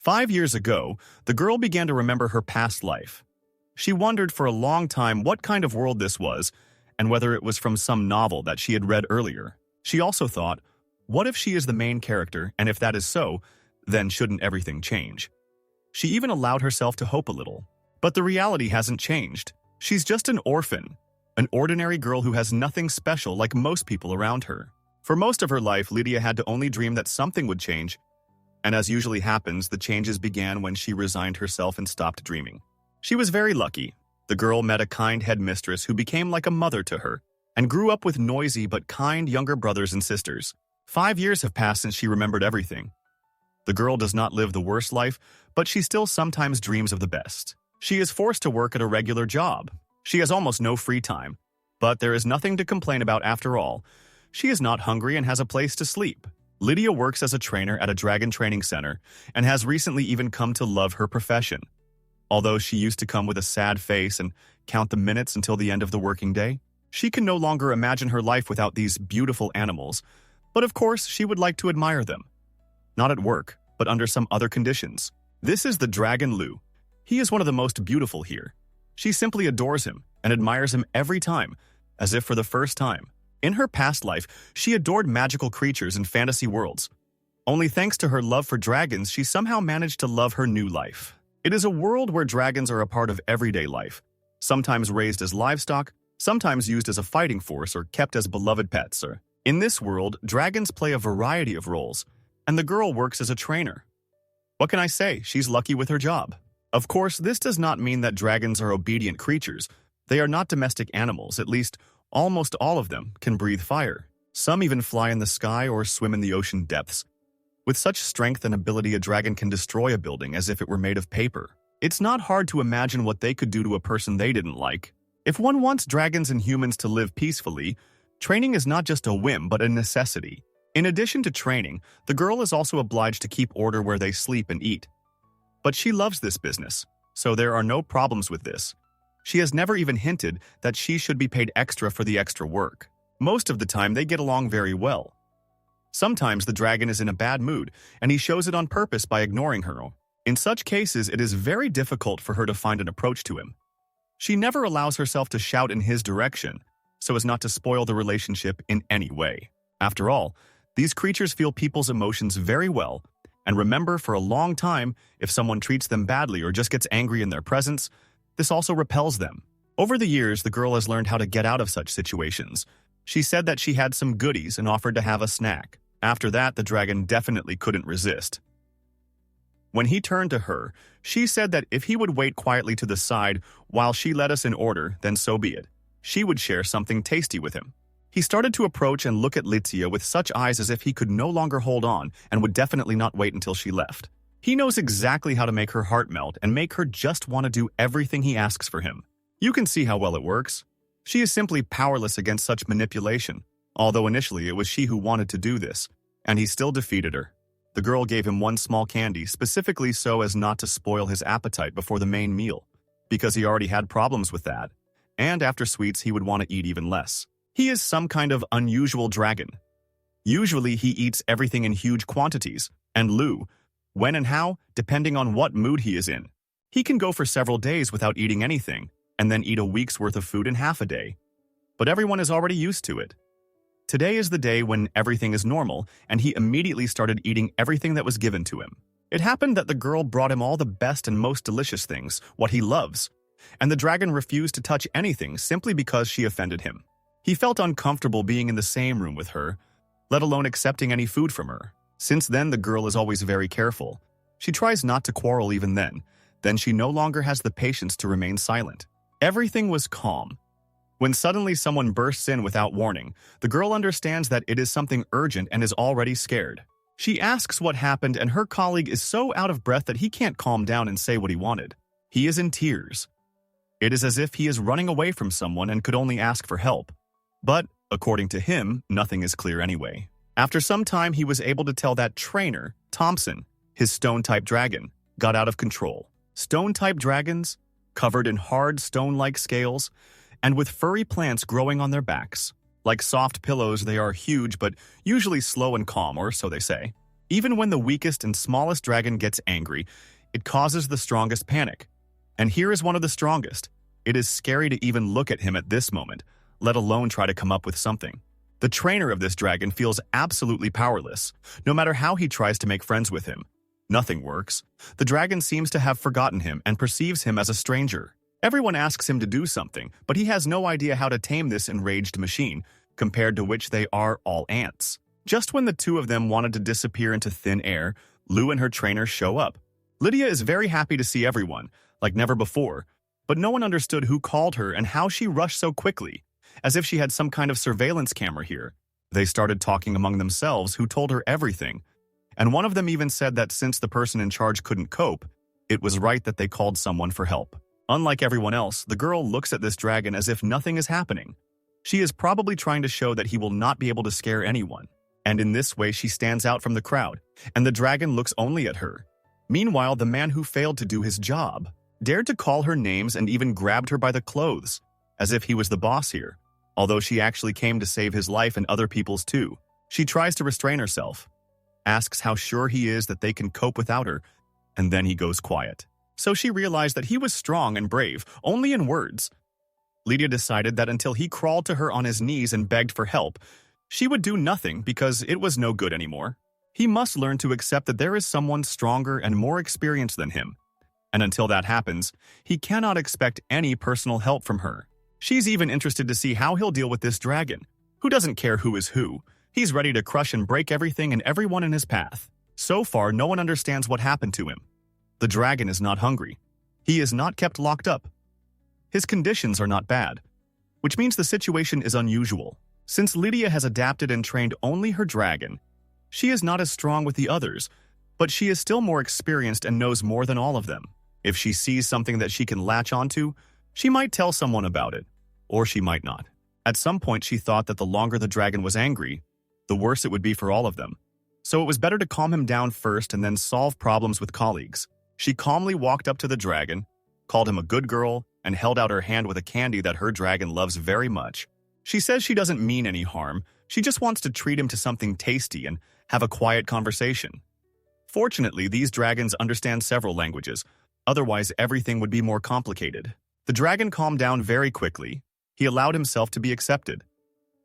5 years ago, the girl began to remember her past life. She wondered for a long time what kind of world this was and whether it was from some novel that she had read earlier. She also thought, what if she is the main character, and if that is so, then shouldn't everything change? She even allowed herself to hope a little. But the reality hasn't changed. She's just an orphan, an ordinary girl who has nothing special like most people around her. For most of her life, Lydia had to only dream that something would change, and as usually happens, the changes began when she resigned herself and stopped dreaming. She was very lucky. The girl met a kind headmistress who became like a mother to her, and grew up with noisy but kind younger brothers and sisters. 5 years have passed since she remembered everything. The girl does not live the worst life, but she still sometimes dreams of the best. She is forced to work at a regular job. She has almost no free time, but there is nothing to complain about after all. She is not hungry and has a place to sleep. Lydia works as a trainer at a dragon training center and has recently even come to love her profession. Although she used to come with a sad face and count the minutes until the end of the working day, she can no longer imagine her life without these beautiful animals. But of course, she would like to admire them. Not at work, but under some other conditions. This is the dragon Lu. He is one of the most beautiful here. She simply adores him and admires him every time, as if for the first time. In her past life, she adored magical creatures in fantasy worlds. Only thanks to her love for dragons, she somehow managed to love her new life. It is a world where dragons are a part of everyday life, sometimes raised as livestock, sometimes used as a fighting force or kept as beloved pets. In this world, dragons play a variety of roles, and the girl works as a trainer. What can I say? She's lucky with her job. Of course, this does not mean that dragons are obedient creatures. They are not domestic animals, at least almost all of them can breathe fire. Some even fly in the sky or swim in the ocean depths. With such strength and ability, a dragon can destroy a building as if it were made of paper. It's not hard to imagine what they could do to a person they didn't like. If one wants dragons and humans to live peacefully, training is not just a whim but a necessity. In addition to training, the girl is also obliged to keep order where they sleep and eat. But she loves this business, so there are no problems with this. She has never even hinted that she should be paid extra for the extra work. Most of the time, they get along very well. Sometimes the dragon is in a bad mood, and he shows it on purpose by ignoring her. In such cases, it is very difficult for her to find an approach to him. She never allows herself to shout in his direction, so as not to spoil the relationship in any way. After all, these creatures feel people's emotions very well, and remember for a long time, if someone treats them badly or just gets angry in their presence, this also repels them. Over the years, the girl has learned how to get out of such situations. She said that she had some goodies and offered to have a snack. After that, the dragon definitely couldn't resist. When he turned to her, she said that if he would wait quietly to the side while she led us in order, then so be it. She would share something tasty with him. He started to approach and look at Lithia with such eyes as if he could no longer hold on and would definitely not wait until she left. He knows exactly how to make her heart melt and make her just want to do everything he asks for him. You can see how well it works. She is simply powerless against such manipulation, although initially it was she who wanted to do this, and he still defeated her. The girl gave him one small candy, specifically so as not to spoil his appetite before the main meal, because he already had problems with that, and after sweets he would want to eat even less. He is some kind of unusual dragon. Usually he eats everything in huge quantities, and Lu, when and how, depending on what mood he is in. He can go for several days without eating anything, and then eat a week's worth of food in half a day. But everyone is already used to it. Today is the day when everything is normal, and he immediately started eating everything that was given to him. It happened that the girl brought him all the best and most delicious things, what he loves, and the dragon refused to touch anything simply because she offended him. He felt uncomfortable being in the same room with her, let alone accepting any food from her. Since then, the girl is always very careful. She tries not to quarrel even then. Then she no longer has the patience to remain silent. Everything was calm. When suddenly someone bursts in without warning, the girl understands that it is something urgent and is already scared. She asks what happened, and her colleague is so out of breath that he can't calm down and say what he wanted. He is in tears. It is as if he is running away from someone and could only ask for help. But, according to him, nothing is clear anyway. After some time, he was able to tell that trainer, Thompson, his stone-type dragon, got out of control. Stone-type dragons, covered in hard stone-like scales, and with furry plants growing on their backs. Like soft pillows, they are huge but usually slow and calm, or so they say. Even when the weakest and smallest dragon gets angry, it causes the strongest panic. And here is one of the strongest. It is scary to even look at him at this moment, let alone try to come up with something. The trainer of this dragon feels absolutely powerless, no matter how he tries to make friends with him. Nothing works. The dragon seems to have forgotten him and perceives him as a stranger. Everyone asks him to do something, but he has no idea how to tame this enraged machine, compared to which they are all ants. Just when the two of them wanted to disappear into thin air, Lou and her trainer show up. Lydia is very happy to see everyone, like never before, but no one understood who called her and how she rushed so quickly, as if she had some kind of surveillance camera here. They started talking among themselves, who told her everything, and one of them even said that since the person in charge couldn't cope, it was right that they called someone for help. Unlike everyone else, the girl looks at this dragon as if nothing is happening. She is probably trying to show that he will not be able to scare anyone, and in this way she stands out from the crowd, and the dragon looks only at her. Meanwhile, the man who failed to do his job dared to call her names and even grabbed her by the clothes, as if he was the boss here, although she actually came to save his life and other people's too. She tries to restrain herself, asks how sure he is that they can cope without her, and then he goes quiet. So she realized that he was strong and brave, only in words. Lydia decided that until he crawled to her on his knees and begged for help, she would do nothing because it was no good anymore. He must learn to accept that there is someone stronger and more experienced than him. And until that happens, he cannot expect any personal help from her. She's even interested to see how he'll deal with this dragon, who doesn't care who is who. He's ready to crush and break everything and everyone in his path. So far, no one understands what happened to him. The dragon is not hungry. He is not kept locked up. His conditions are not bad, which means the situation is unusual. Since Lydia has adapted and trained only her dragon, she is not as strong with the others, but she is still more experienced and knows more than all of them. If she sees something that she can latch onto, she might tell someone about it, or she might not. At some point, she thought that the longer the dragon was angry, the worse it would be for all of them. So it was better to calm him down first and then solve problems with colleagues. She calmly walked up to the dragon, called him a good girl, and held out her hand with a candy that her dragon loves very much. She says she doesn't mean any harm, she just wants to treat him to something tasty and have a quiet conversation. Fortunately, these dragons understand several languages, otherwise everything would be more complicated. The dragon calmed down very quickly. He allowed himself to be accepted.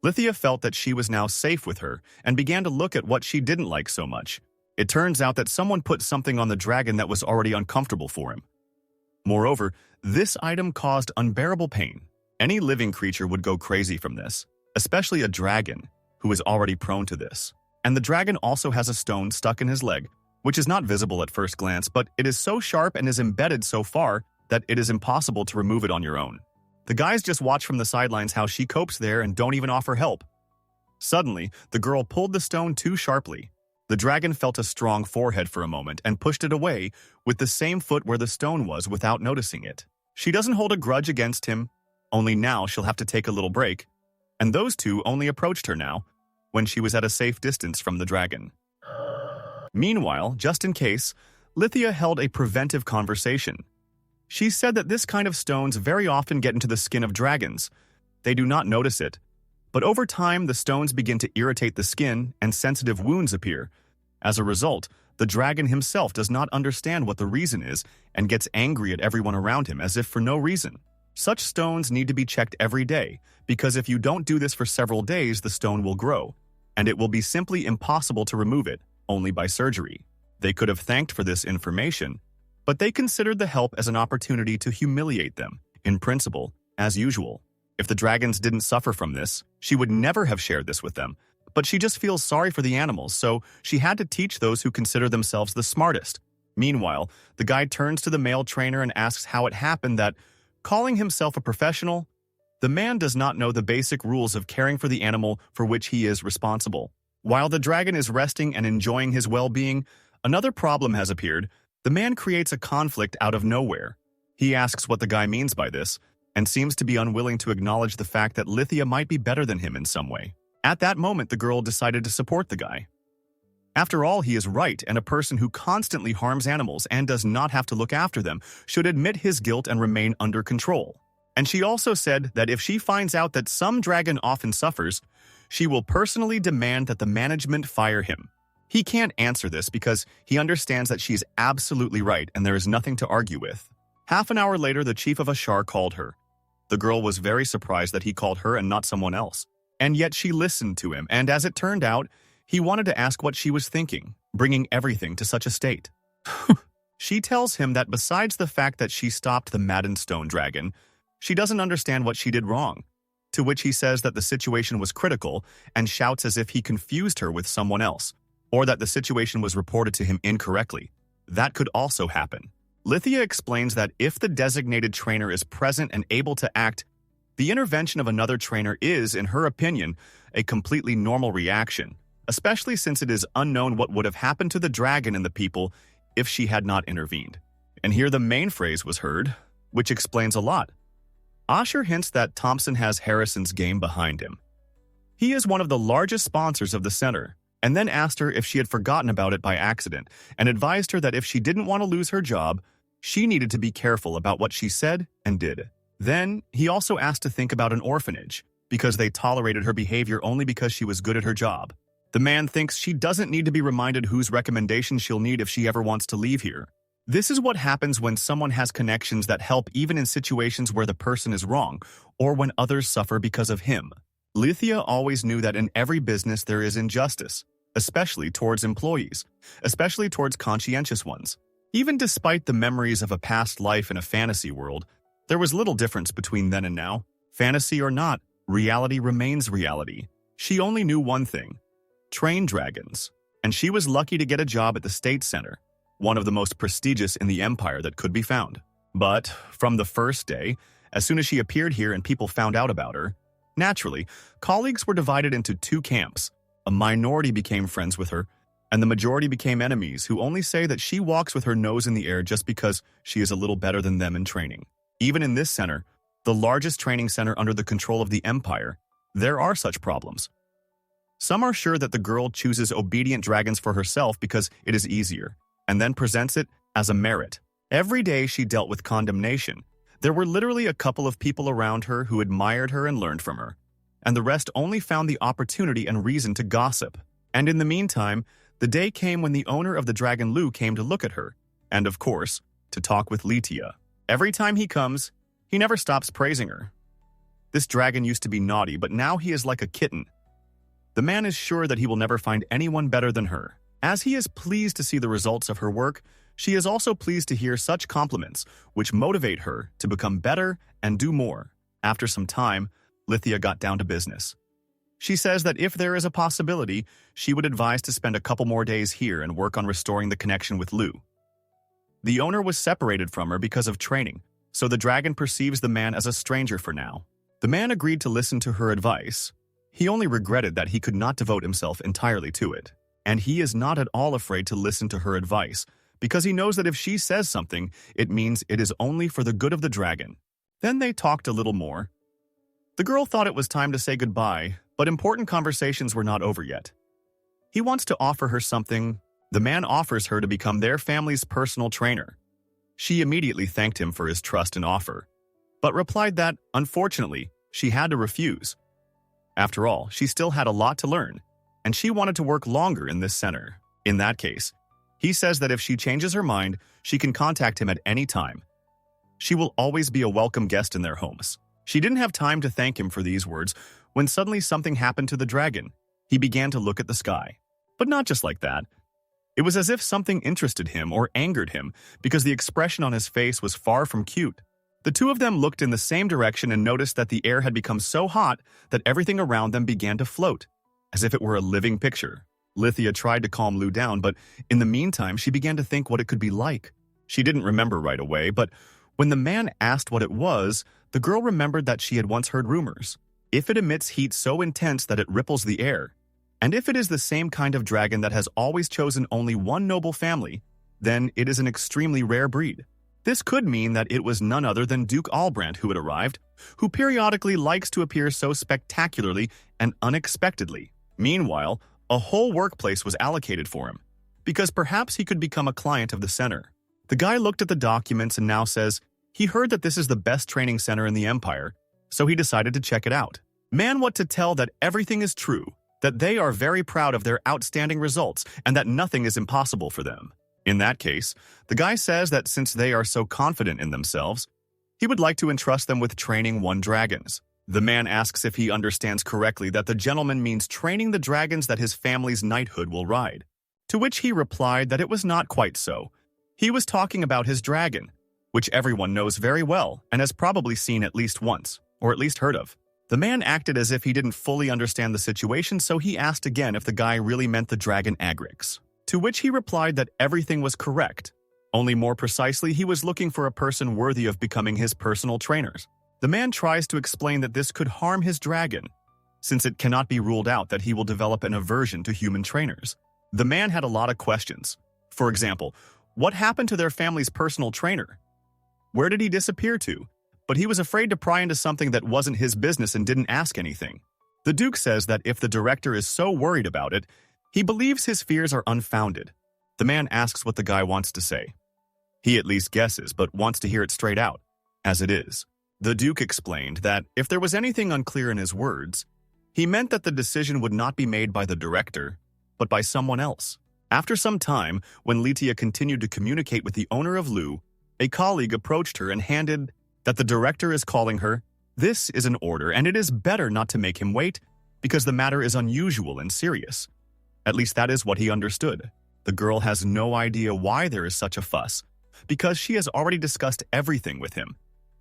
Lithia felt that she was now safe with her and began to look at what she didn't like so much. It turns out that someone put something on the dragon that was already uncomfortable for him. Moreover, this item caused unbearable pain. Any living creature would go crazy from this, especially a dragon, who is already prone to this. And the dragon also has a stone stuck in his leg, which is not visible at first glance, but it is so sharp and is embedded so far that it is impossible to remove it on your own. The guys just watch from the sidelines how she copes there and don't even offer help. Suddenly, the girl pulled the stone too sharply. The dragon felt a strong forehead for a moment and pushed it away with the same foot where the stone was without noticing it. She doesn't hold a grudge against him, only now she'll have to take a little break. And those two only approached her now, when she was at a safe distance from the dragon. Meanwhile, just in case, Lithia held a preventive conversation. She said that this kind of stones very often get into the skin of dragons. They do not notice it, but over time the stones begin to irritate the skin and sensitive wounds appear. As a result, the dragon himself does not understand what the reason is and gets angry at everyone around him as if for no reason. Such stones need to be checked every day, because if you don't do this for several days, the stone will grow, and it will be simply impossible to remove it, only by surgery. They could have thanked for this information, but they considered the help as an opportunity to humiliate them, in principle, as usual. If the dragons didn't suffer from this, she would never have shared this with them, but she just feels sorry for the animals, so she had to teach those who consider themselves the smartest. Meanwhile, the guy turns to the male trainer and asks how it happened that, calling himself a professional, the man does not know the basic rules of caring for the animal for which he is responsible. While the dragon is resting and enjoying his well-being, another problem has appeared. The man creates a conflict out of nowhere. He asks what the guy means by this, and seems to be unwilling to acknowledge the fact that Lithia might be better than him in some way. At that moment, the girl decided to support the guy. After all, he is right, and a person who constantly harms animals and does not have to look after them should admit his guilt and remain under control. And she also said that if she finds out that some dragon often suffers, she will personally demand that the management fire him. He can't answer this because he understands that she's absolutely right and there is nothing to argue with. Half an hour later, the chief of Ashar called her. The girl was very surprised that he called her and not someone else. And yet she listened to him, and as it turned out, he wanted to ask what she was thinking, bringing everything to such a state. She tells him that besides the fact that she stopped the maddened stone dragon, she doesn't understand what she did wrong, to which he says that the situation was critical and shouts as if he confused her with someone else, or that the situation was reported to him incorrectly. That could also happen. Lithia explains that if the designated trainer is present and able to act, the intervention of another trainer is, in her opinion, a completely normal reaction, especially since it is unknown what would have happened to the dragon and the people if she had not intervened. And here the main phrase was heard, which explains a lot. Asher hints that Thompson has Harrison's game behind him. He is one of the largest sponsors of the center, and then asked her if she had forgotten about it by accident, and advised her that if she didn't want to lose her job, she needed to be careful about what she said and did. Then, he also asked to think about an orphanage, because they tolerated her behavior only because she was good at her job. The man thinks she doesn't need to be reminded whose recommendations she'll need if she ever wants to leave here. This is what happens when someone has connections that help even in situations where the person is wrong, or when others suffer because of him. Lithia always knew that in every business there is injustice, especially towards employees, especially towards conscientious ones. Even despite the memories of a past life in a fantasy world, there was little difference between then and now. Fantasy or not, reality remains reality. She only knew one thing: train dragons. And she was lucky to get a job at the State Center, one of the most prestigious in the Empire that could be found. But from the first day, as soon as she appeared here and people found out about her, naturally, colleagues were divided into two camps. A minority became friends with her, and the majority became enemies who only say that she walks with her nose in the air just because she is a little better than them in training. Even in this center, the largest training center under the control of the Empire, there are such problems. Some are sure that the girl chooses obedient dragons for herself because it is easier, and then presents it as a merit. Every day she dealt with condemnation. There were literally a couple of people around her who admired her and learned from her, and the rest only found the opportunity and reason to gossip. And in the meantime, the day came when the owner of the Dragon Lu came to look at her, and of course, to talk with Lithia. Every time he comes, he never stops praising her. This dragon used to be naughty, but now he is like a kitten. The man is sure that he will never find anyone better than her. As he is pleased to see the results of her work, she is also pleased to hear such compliments, which motivate her to become better and do more. After some time, Lithia got down to business. She says that if there is a possibility, she would advise to spend a couple more days here and work on restoring the connection with Lu. The owner was separated from her because of training, so the dragon perceives the man as a stranger for now. The man agreed to listen to her advice. He only regretted that he could not devote himself entirely to it. And he is not at all afraid to listen to her advice, because he knows that if she says something, it means it is only for the good of the dragon. Then they talked a little more. The girl thought it was time to say goodbye, but important conversations were not over yet. He wants to offer her something. The man offers her to become their family's personal trainer. She immediately thanked him for his trust and offer, but replied that, unfortunately, she had to refuse. After all, she still had a lot to learn, and she wanted to work longer in this center. In that case, he says that if she changes her mind, she can contact him at any time. She will always be a welcome guest in their homes. She didn't have time to thank him for these words when suddenly something happened to the dragon. He began to look at the sky. But not just like that. It was as if something interested him or angered him because the expression on his face was far from cute. The two of them looked in the same direction and noticed that the air had become so hot that everything around them began to float, as if it were a living picture. Lithia tried to calm Lu down, but in the meantime, she began to think what it could be like. She didn't remember right away, but when the man asked what it was, the girl remembered that she had once heard rumors. If it emits heat so intense that it ripples the air, and if it is the same kind of dragon that has always chosen only one noble family, then it is an extremely rare breed. This could mean that it was none other than Duke Albrandt who had arrived, who periodically likes to appear so spectacularly and unexpectedly. Meanwhile, a whole workplace was allocated for him, because perhaps he could become a client of the center. The guy looked at the documents and now says he heard that this is the best training center in the Empire, so he decided to check it out. Man, what to tell that everything is true. that they are very proud of their outstanding results and that nothing is impossible for them. In that case, the guy says that since they are so confident in themselves, he would like to entrust them with training 1 dragons. The man asks if he understands correctly that the gentleman means training the dragons that his family's knighthood will ride. To which he replied that it was not quite so. He was talking about his dragon, which everyone knows very well and has probably seen at least once, or at least heard of. The man acted as if he didn't fully understand the situation, so he asked again if the guy really meant the dragon Agrix. To which he replied that everything was correct. Only more precisely, he was looking for a person worthy of becoming his personal trainers. The man tries to explain that this could harm his dragon, since it cannot be ruled out that he will develop an aversion to human trainers. The man had a lot of questions. For example, what happened to their family's personal trainer? Where did he disappear to? But he was afraid to pry into something that wasn't his business and didn't ask anything. The Duke says that if the director is so worried about it, he believes his fears are unfounded. The man asks what the guy wants to say. He at least guesses, but wants to hear it straight out, as it is. The Duke explained that if there was anything unclear in his words, he meant that the decision would not be made by the director, but by someone else. After some time, when Lithia continued to communicate with the owner of Lu, a colleague approached her and handed that the director is calling her. This is an order, and it is better not to make him wait, because the matter is unusual and serious. At least that is what he understood. The girl has no idea why there is such a fuss, because she has already discussed everything with him,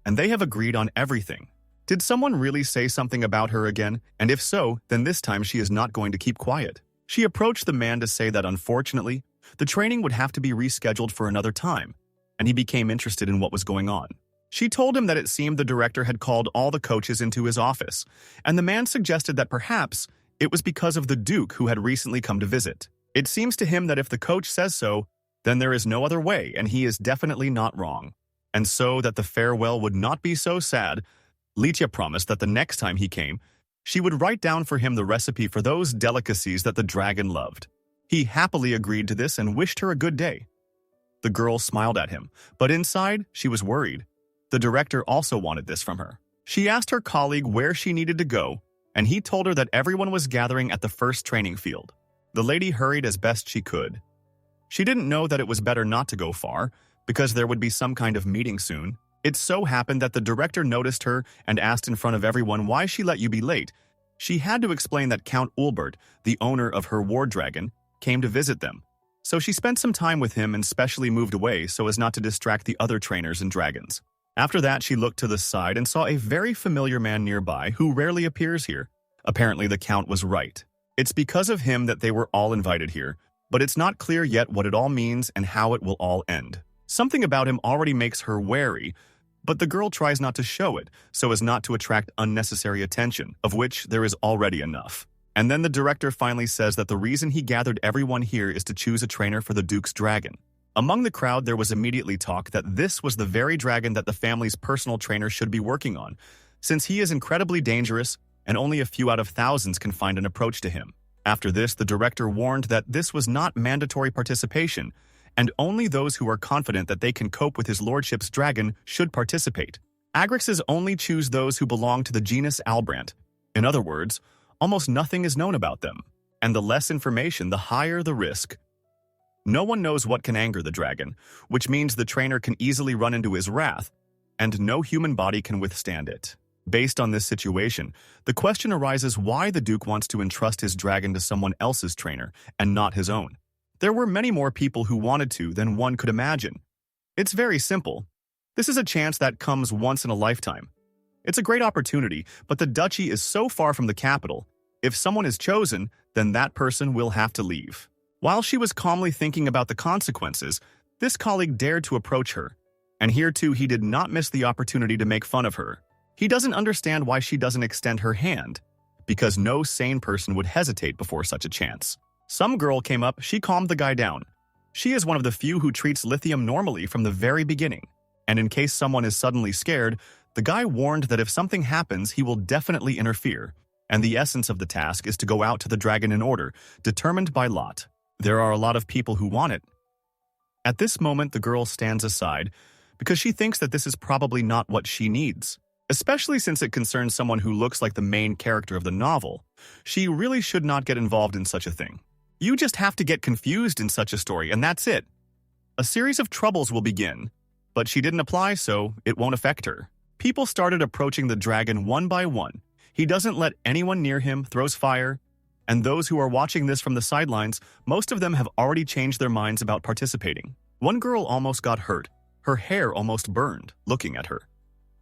and they have agreed on everything. Did someone really say something about her again? And if so, then this time she is not going to keep quiet. She approached the man to say that unfortunately, the training would have to be rescheduled for another time, and he became interested in what was going on. She told him that it seemed the director had called all the coaches into his office, and the man suggested that perhaps it was because of the Duke who had recently come to visit. It seems to him that if the coach says so, then there is no other way, and he is definitely not wrong. And so that the farewell would not be so sad, Lydia promised that the next time he came, she would write down for him the recipe for those delicacies that the dragon loved. He happily agreed to this and wished her a good day. The girl smiled at him, but inside she was worried. The director also wanted this from her. She asked her colleague where she needed to go, and he told her that everyone was gathering at the first training field. The lady hurried as best she could. She didn't know that it was better not to go far, because there would be some kind of meeting soon. It so happened that the director noticed her and asked in front of everyone why she let you be late. She had to explain that Count Ulbert, the owner of her war dragon, came to visit them. So she spent some time with him and specially moved away so as not to distract the other trainers and dragons. After that, she looked to the side and saw a very familiar man nearby who rarely appears here. Apparently, the Count was right. It's because of him that they were all invited here, but it's not clear yet what it all means and how it will all end. Something about him already makes her wary, but the girl tries not to show it so as not to attract unnecessary attention, of which there is already enough. And then the director finally says that the reason he gathered everyone here is to choose a trainer for the Duke's dragon. Among the crowd, there was immediately talk that this was the very dragon that the family's personal trainer should be working on, since he is incredibly dangerous and only a few out of thousands can find an approach to him. After this, the director warned that this was not mandatory participation, and only those who are confident that they can cope with his lordship's dragon should participate. Agrixes only choose those who belong to the genus Albrant. In other words, almost nothing is known about them, and the less information, the higher the risk. No one knows what can anger the dragon, which means the trainer can easily run into his wrath, and no human body can withstand it. Based on this situation, the question arises why the Duke wants to entrust his dragon to someone else's trainer and not his own. There were many more people who wanted to than one could imagine. It's very simple. This is a chance that comes once in a lifetime. It's a great opportunity, but the duchy is so far from the capital. If someone is chosen, then that person will have to leave. While she was calmly thinking about the consequences, this colleague dared to approach her, and here too he did not miss the opportunity to make fun of her. He doesn't understand why she doesn't extend her hand, because no sane person would hesitate before such a chance. Some girl came up, she calmed the guy down. She is one of the few who treats lithium normally from the very beginning, and in case someone is suddenly scared, the guy warned that if something happens, he will definitely interfere, and the essence of the task is to go out to the dragon in order, determined by lot. There are a lot of people who want it. At this moment, the girl stands aside, because she thinks that this is probably not what she needs. especially since it concerns someone who looks like the main character of the novel. She really should not get involved in such a thing. You just have to get confused in such a story, and that's it. A series of troubles will begin, but she didn't apply, so it won't affect her. People started approaching the dragon one by one. He doesn't let anyone near him, throws fire, and those who are watching this from the sidelines, most of them have already changed their minds about participating. One girl almost got hurt. Her hair almost burned, looking at her.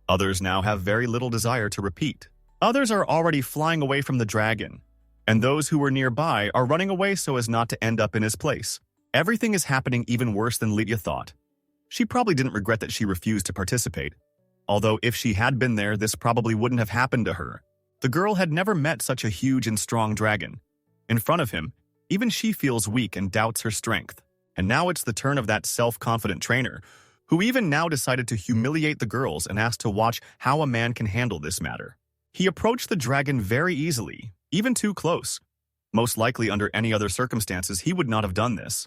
Others now have very little desire to repeat. Others are already flying away from the dragon, and those who were nearby are running away so as not to end up in his place. Everything is happening even worse than Lydia thought. She probably didn't regret that she refused to participate. Although if she had been there, this probably wouldn't have happened to her. The girl had never met such a huge and strong dragon. In front of him, even she feels weak and doubts her strength. And now it's the turn of that self-confident trainer, who even now decided to humiliate the girls and asked to watch how a man can handle this matter. He approached the dragon very easily, even too close. Most likely under any other circumstances, he would not have done this.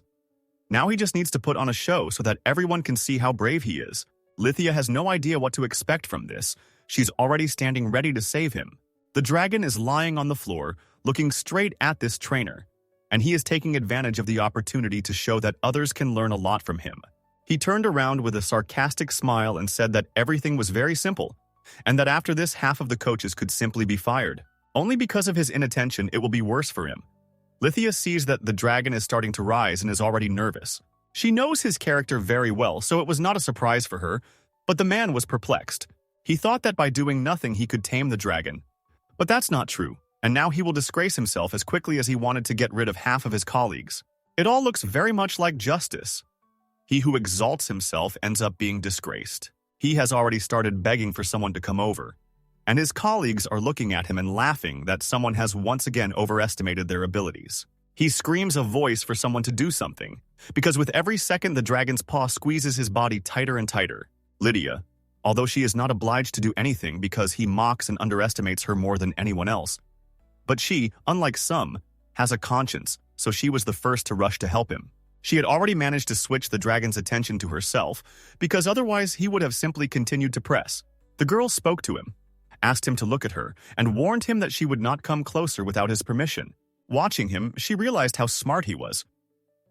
Now he just needs to put on a show so that everyone can see how brave he is. Lithia has no idea what to expect from this. She's already standing ready to save him. The dragon is lying on the floor, looking straight at this trainer, and he is taking advantage of the opportunity to show that others can learn a lot from him. He turned around with a sarcastic smile and said that everything was very simple, and that after this half of the coaches could simply be fired. Only because of his inattention, it will be worse for him. Lithia sees that the dragon is starting to rise and is already nervous. She knows his character very well, so it was not a surprise for her, but the man was perplexed. He thought that by doing nothing he could tame the dragon. But that's not true, and now he will disgrace himself as quickly as he wanted to get rid of half of his colleagues. It all looks very much like justice. He who exalts himself ends up being disgraced. He has already started begging for someone to come over, and his colleagues are looking at him and laughing that someone has once again overestimated their abilities. He screams a voice for someone to do something, because with every second the dragon's paw squeezes his body tighter and tighter. Lydia, although she is not obliged to do anything because he mocks and underestimates her more than anyone else, but she, unlike some, has a conscience, so she was the first to rush to help him. She had already managed to switch the dragon's attention to herself, because otherwise he would have simply continued to press. The girl spoke to him, asked him to look at her, and warned him that she would not come closer without his permission. Watching him, she realized how smart he was.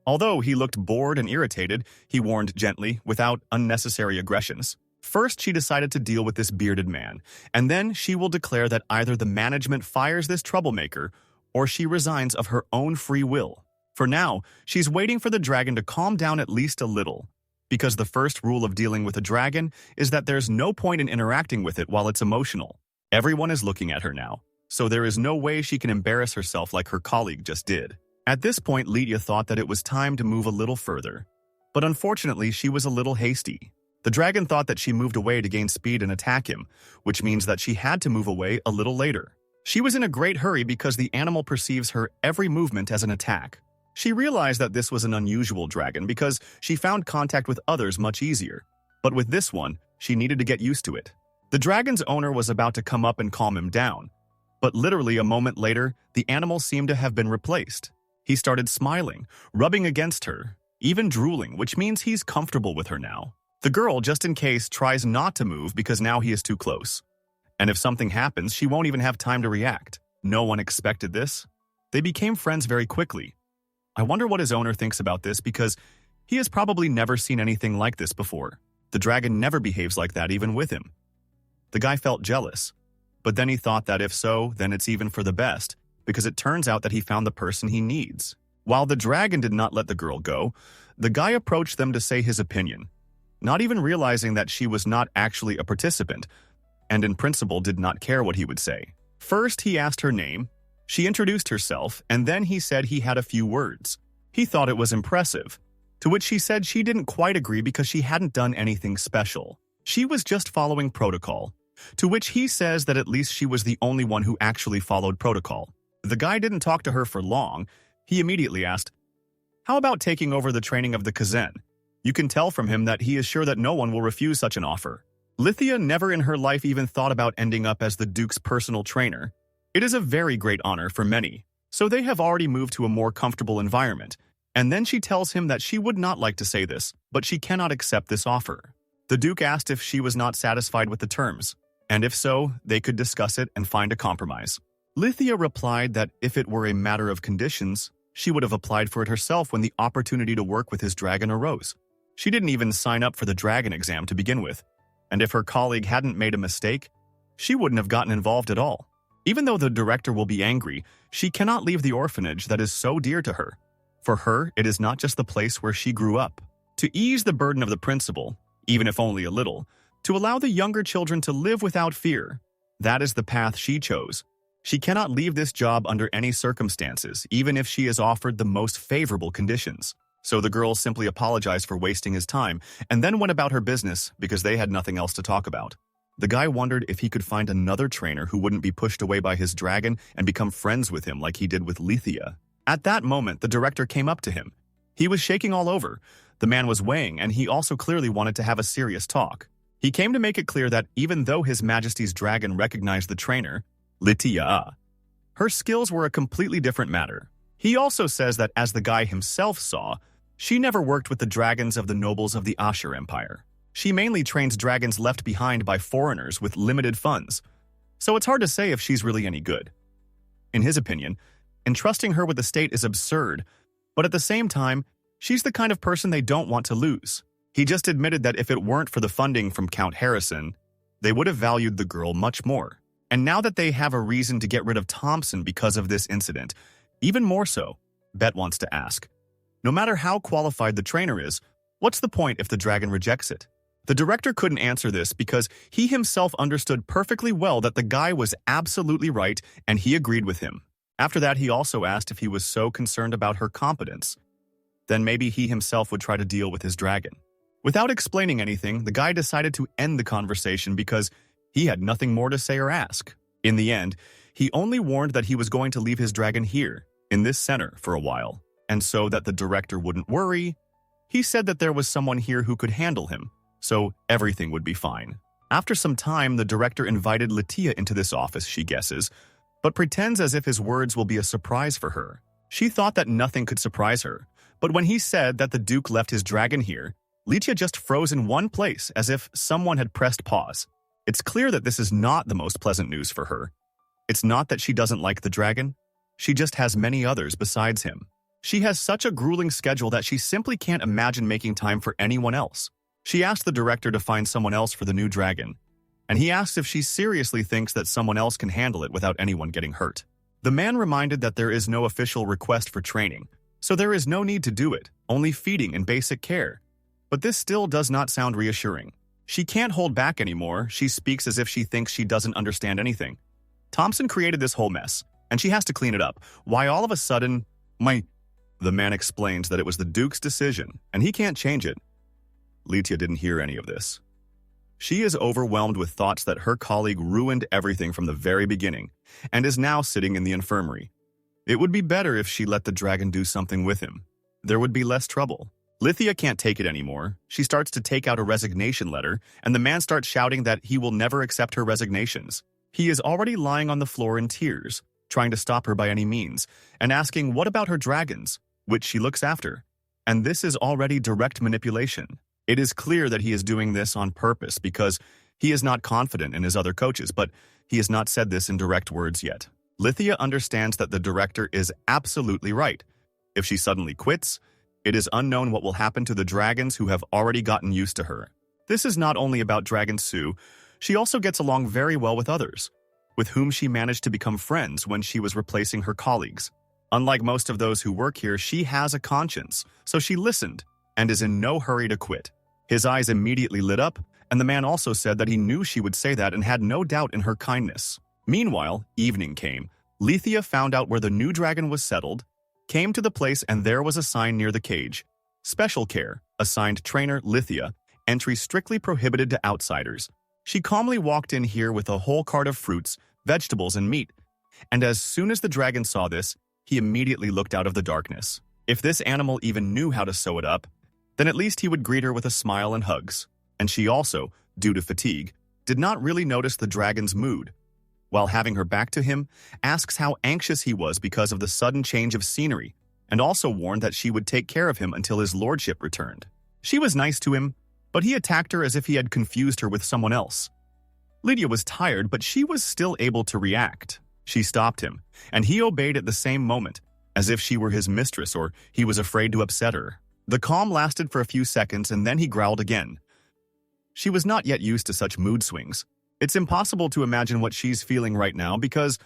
Although he looked bored and irritated, he warned gently, without unnecessary aggressions. First, she decided to deal with this bearded man, and then she will declare that either the management fires this troublemaker or she resigns of her own free will. For now, she's waiting for the dragon to calm down at least a little, because the first rule of dealing with a dragon is that there's no point in interacting with it while it's emotional. Everyone is looking at her now, so there is no way she can embarrass herself like her colleague just did. At this point, Lydia thought that it was time to move a little further, but unfortunately she was a little hasty. The dragon thought that she moved away to gain speed and attack him, which means that she had to move away a little later. She was in a great hurry because the animal perceives her every movement as an attack. She realized that this was an unusual dragon because she found contact with others much easier, but with this one, she needed to get used to it. The dragon's owner was about to come up and calm him down, but literally a moment later, the animal seemed to have been replaced. He started smiling, rubbing against her, even drooling, which means he's comfortable with her now. The girl, just in case, tries not to move because now he is too close. And if something happens, she won't even have time to react. No one expected this. They became friends very quickly. I wonder what his owner thinks about this because he has probably never seen anything like this before. The dragon never behaves like that even with him. The guy felt jealous, but then he thought that if so, then it's even for the best, because it turns out that he found the person he needs. While the dragon did not let the girl go, the guy approached them to say his opinion, not even realizing that she was not actually a participant, and in principle did not care what he would say. First, he asked her name, she introduced herself, and then he said he had a few words. He thought it was impressive, to which she said she didn't quite agree because she hadn't done anything special. She was just following protocol, to which he says that at least she was the only one who actually followed protocol. The guy didn't talk to her for long. He immediately asked, "How about taking over the training of the Kazan?" You can tell from him that he is sure that no one will refuse such an offer. Lithia never in her life even thought about ending up as the Duke's personal trainer. It is a very great honor for many, so they have already moved to a more comfortable environment, and then she tells him that she would not like to say this, but she cannot accept this offer. The Duke asked if she was not satisfied with the terms, and if so, they could discuss it and find a compromise. Lithia replied that if it were a matter of conditions, she would have applied for it herself when the opportunity to work with his dragon arose. She didn't even sign up for the dragon exam to begin with, and if her colleague hadn't made a mistake, she wouldn't have gotten involved at all. Even though the director will be angry, she cannot leave the orphanage that is so dear to her. For her, it is not just the place where she grew up. To ease the burden of the principal, even if only a little, to allow the younger children to live without fear, that is the path she chose. She cannot leave this job under any circumstances, even if she is offered the most favorable conditions. So the girl simply apologized for wasting his time and then went about her business because they had nothing else to talk about. The guy wondered if he could find another trainer who wouldn't be pushed away by his dragon and become friends with him like he did with Lithia. At that moment, the director came up to him. He was shaking all over. The man was weighing, and he also clearly wanted to have a serious talk. He came to make it clear that even though His Majesty's dragon recognized the trainer, Lydia, her skills were a completely different matter. He also says that as the guy himself saw, she never worked with the dragons of the nobles of the Ashur Empire. She mainly trains dragons left behind by foreigners with limited funds, so it's hard to say if she's really any good. In his opinion, entrusting her with the state is absurd, but at the same time, she's the kind of person they don't want to lose. He just admitted that if it weren't for the funding from Count Harrison, they would have valued the girl much more. And now that they have a reason to get rid of Thompson because of this incident, even more so, Bet wants to ask, no matter how qualified the trainer is, what's the point if the dragon rejects it? The director couldn't answer this because he himself understood perfectly well that the guy was absolutely right and he agreed with him. After that, he also asked if he was so concerned about her competence, then maybe he himself would try to deal with his dragon. Without explaining anything, the guy decided to end the conversation because he had nothing more to say or ask. In the end, he only warned that he was going to leave his dragon here, in this center, for a while, and so that the director wouldn't worry, he said that there was someone here who could handle him, so everything would be fine. After some time, the director invited Lithia into this office, she guesses, but pretends as if his words will be a surprise for her. She thought that nothing could surprise her, but when he said that the Duke left his dragon here, Lydia just froze in one place as if someone had pressed pause. It's clear that this is not the most pleasant news for her. It's not that she doesn't like the dragon. She just has many others besides him. She has such a grueling schedule that she simply can't imagine making time for anyone else. She asked the director to find someone else for the new dragon, and he asked if she seriously thinks that someone else can handle it without anyone getting hurt. The man reminded that there is no official request for training, so there is no need to do it, only feeding and basic care. But this still does not sound reassuring. She can't hold back anymore. She speaks as if she thinks she doesn't understand anything. Thompson created this whole mess, and she has to clean it up. Why all of a sudden, The man explains that it was the Duke's decision, and he can't change it. Lydia didn't hear any of this. She is overwhelmed with thoughts that her colleague ruined everything from the very beginning, and is now sitting in the infirmary. It would be better if she let the dragon do something with him. There would be less trouble. Lithia can't take it anymore. She starts to take out a resignation letter, and the man starts shouting that he will never accept her resignations. He is already lying on the floor in tears, trying to stop her by any means, and asking what about her dragons, which she looks after. And this is already direct manipulation. It is clear that he is doing this on purpose because he is not confident in his other coaches, but he has not said this in direct words yet. Lithia understands that the director is absolutely right. If she suddenly quits, it is unknown what will happen to the dragons who have already gotten used to her. This is not only about Dragon Sue, she also gets along very well with others, with whom she managed to become friends when she was replacing her colleagues. Unlike most of those who work here, she has a conscience, so she listened and is in no hurry to quit. His eyes immediately lit up, and the man also said that he knew she would say that and had no doubt in her kindness. Meanwhile, evening came. Lithia found out where the new dragon was settled, came to the place, and there was a sign near the cage. Special care, assigned trainer Lithia, entry strictly prohibited to outsiders. She calmly walked in here with a whole cart of fruits, vegetables, and meat, and as soon as the dragon saw this, he immediately looked out of the darkness. If this animal even knew how to sew it up, then at least he would greet her with a smile and hugs. And she also, due to fatigue, did not really notice the dragon's mood. While having her back to him, asks how anxious he was because of the sudden change of scenery, and also warned that she would take care of him until his lordship returned. She was nice to him, but he attacked her as if he had confused her with someone else. Lydia was tired, but she was still able to react. She stopped him, and he obeyed at the same moment, as if she were his mistress or he was afraid to upset her. The calm lasted for a few seconds, and then he growled again. She was not yet used to such mood swings. It's impossible to imagine what she's feeling right now because,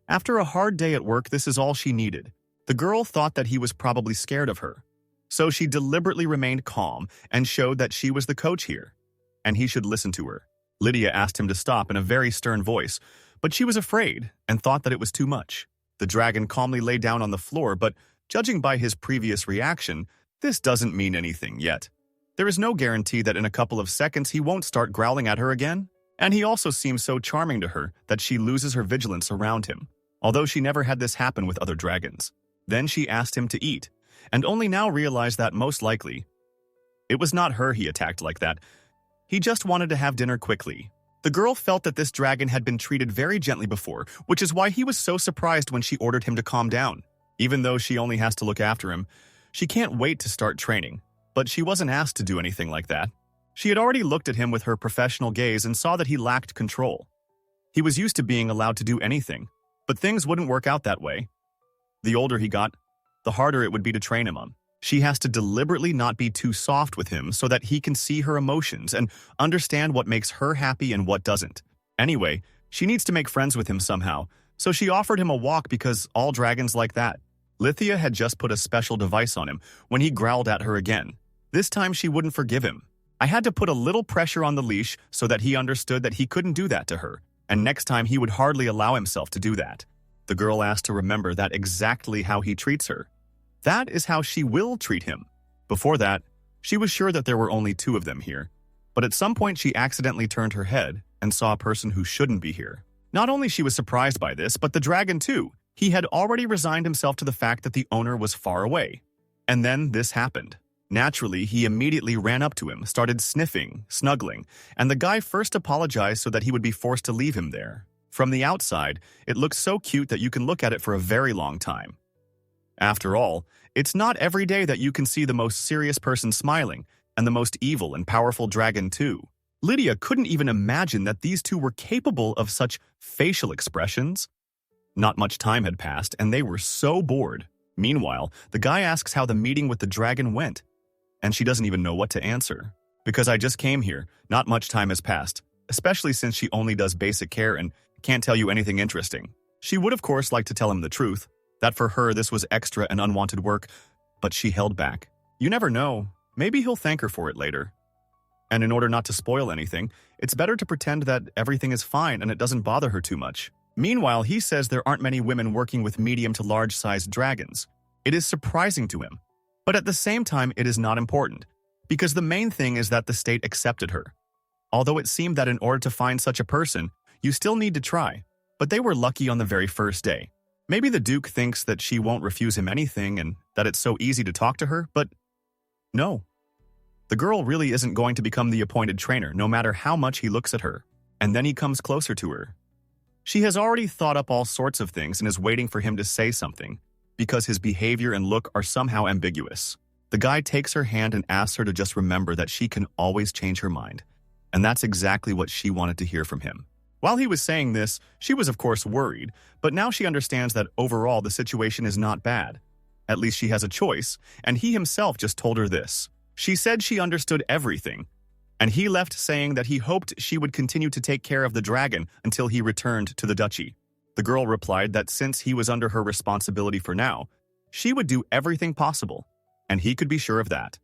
after a hard day at work, this is all she needed. The girl thought that he was probably scared of her. So she deliberately remained calm and showed that she was the coach here, and he should listen to her. Lydia asked him to stop in a very stern voice, but she was afraid and thought that it was too much. The dragon calmly lay down on the floor, but judging by his previous reaction, this doesn't mean anything yet. There is no guarantee that in a couple of seconds he won't start growling at her again, and he also seems so charming to her that she loses her vigilance around him, although she never had this happen with other dragons. Then she asked him to eat, and only now realized that most likely it was not her he attacked like that. He just wanted to have dinner quickly. The girl felt that this dragon had been treated very gently before, which is why he was so surprised when she ordered him to calm down. Even though she only has to look after him, she can't wait to start training. But she wasn't asked to do anything like that. She had already looked at him with her professional gaze and saw that he lacked control. He was used to being allowed to do anything, but things wouldn't work out that way. The older he got, the harder it would be to train him on. She has to deliberately not be too soft with him so that he can see her emotions and understand what makes her happy and what doesn't. Anyway, she needs to make friends with him somehow, so she offered him a walk because all dragons like that. Lithia had just put a special device on him when he growled at her again. This time she wouldn't forgive him. I had to put a little pressure on the leash so that he understood that he couldn't do that to her, and next time he would hardly allow himself to do that. The girl asked to remember that exactly how he treats her. That is how she will treat him. Before that, she was sure that there were only two of them here, but at some point she accidentally turned her head and saw a person who shouldn't be here. Not only she was surprised by this, but the dragon too. He had already resigned himself to the fact that the owner was far away. And then this happened. Naturally, he immediately ran up to him, started sniffing, snuggling, and the guy first apologized so that he would be forced to leave him there. From the outside, it looks so cute that you can look at it for a very long time. After all, it's not every day that you can see the most serious person smiling, and the most evil and powerful dragon too. Lydia couldn't even imagine that these two were capable of such facial expressions. Not much time had passed, and they were so bored. Meanwhile, the guy asks how the meeting with the dragon went, and she doesn't even know what to answer. Because I just came here, not much time has passed, especially since she only does basic care and can't tell you anything interesting. She would of course like to tell him the truth, that for her this was extra and unwanted work, but she held back. You never know, maybe he'll thank her for it later. And in order not to spoil anything, it's better to pretend that everything is fine and it doesn't bother her too much. Meanwhile, he says there aren't many women working with medium to large-sized dragons. It is surprising to him. But at the same time, it is not important, because the main thing is that the state accepted her. Although it seemed that in order to find such a person, you still need to try. But they were lucky on the very first day. Maybe the Duke thinks that she won't refuse him anything and that it's so easy to talk to her, but no. The girl really isn't going to become the appointed trainer, no matter how much he looks at her. And then he comes closer to her. She has already thought up all sorts of things and is waiting for him to say something, because his behavior and look are somehow ambiguous. The guy takes her hand and asks her to just remember that she can always change her mind. And that's exactly what she wanted to hear from him. While he was saying this, she was of course worried, but now she understands that overall the situation is not bad. At least she has a choice, and he himself just told her this. She said she understood everything, and he left saying that he hoped she would continue to take care of the dragon until he returned to the duchy. The girl replied that since he was under her responsibility for now, she would do everything possible, and he could be sure of that.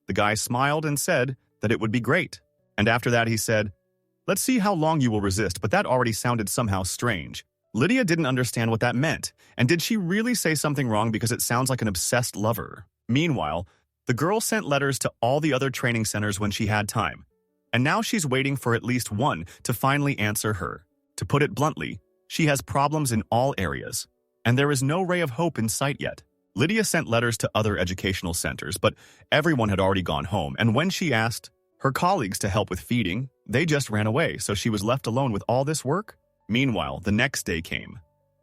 The guy smiled and said that it would be great, and after that he said, "Let's see how long you will resist," but that already sounded somehow strange. Lydia didn't understand what that meant, and did she really say something wrong because it sounds like an obsessed lover? Meanwhile, the girl sent letters to all the other training centers when she had time, and now she's waiting for at least one to finally answer her. To put it bluntly, she has problems in all areas, and there is no ray of hope in sight yet. Lydia sent letters to other educational centers, but everyone had already gone home, and when she asked her colleagues to help with feeding, they just ran away, so she was left alone with all this work. Meanwhile, the next day came.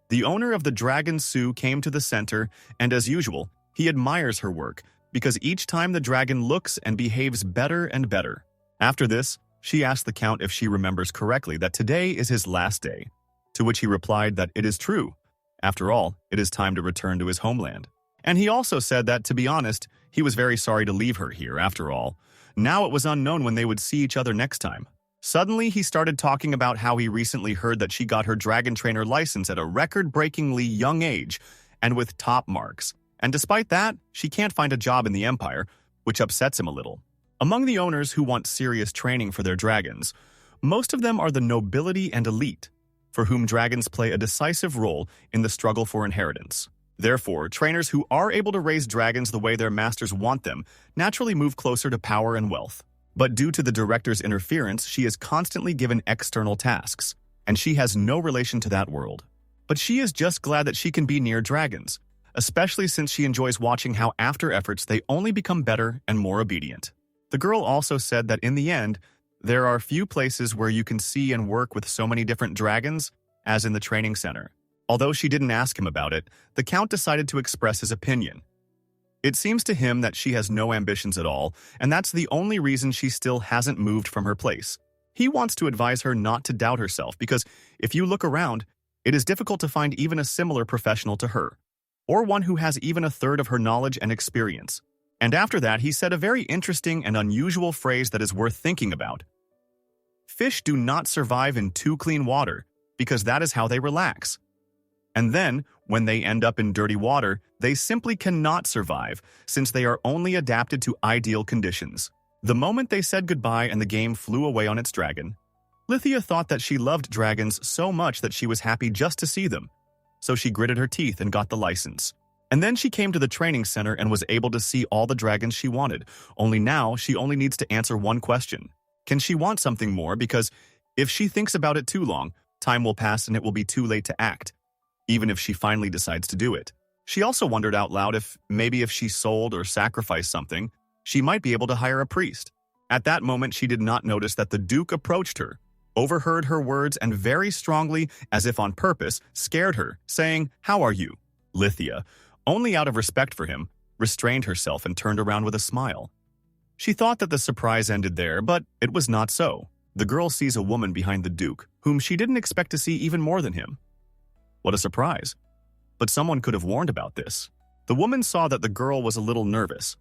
The owner of the Dragon Sue came to the center, and as usual, he admires her work, because each time the dragon looks and behaves better and better. After this, She asked the Count if she remembers correctly that today is his last day, to which he replied that it is true. After all, it is time to return to his homeland. And he also said that, to be honest, he was very sorry to leave her here after all. Now it was unknown when they would see each other next time. Suddenly, he started talking about how he recently heard that she got her dragon trainer license at a record-breakingly young age and with top marks. And despite that, she can't find a job in the Empire, which upsets him a little. Among the owners who want serious training for their dragons, most of them are the nobility and elite, for whom dragons play a decisive role in the struggle for inheritance. Therefore, trainers who are able to raise dragons the way their masters want them naturally move closer to power and wealth. But due to the director's interference, she is constantly given external tasks, and she has no relation to that world. But she is just glad that she can be near dragons, especially since she enjoys watching how after efforts they only become better and more obedient. The girl also said that in the end, there are few places where you can see and work with so many different dragons as in the training center. Although she didn't ask him about it, the Count decided to express his opinion. It seems to him that she has no ambitions at all, and that's the only reason she still hasn't moved from her place. He wants to advise her not to doubt herself because if you look around, it is difficult to find even a similar professional to her, or one who has even a third of her knowledge and experience. And after that, he said a very interesting and unusual phrase that is worth thinking about. Fish do not survive in too clean water because that is how they relax. And then, when they end up in dirty water, they simply cannot survive since they are only adapted to ideal conditions. The moment they said goodbye and the game flew away on its dragon, Lithia thought that she loved dragons so much that she was happy just to see them. So she gritted her teeth and got the license. And then she came to the training center and was able to see all the dragons she wanted. Only now, she only needs to answer one question. Can she want something more? Because if she thinks about it too long, time will pass and it will be too late to act, even if she finally decides to do it. She also wondered out loud if maybe if she sold or sacrificed something, she might be able to hire a priest. At that moment, she did not notice that the Duke approached her, overheard her words, and very strongly, as if on purpose, scared her, saying, "How are you?" Lithia, only out of respect for him, restrained herself and turned around with a smile. She thought that the surprise ended there, but it was not so. The girl sees a woman behind the Duke, whom she didn't expect to see even more than him. What a surprise. But someone could have warned about this. The woman saw that the girl was a little nervous,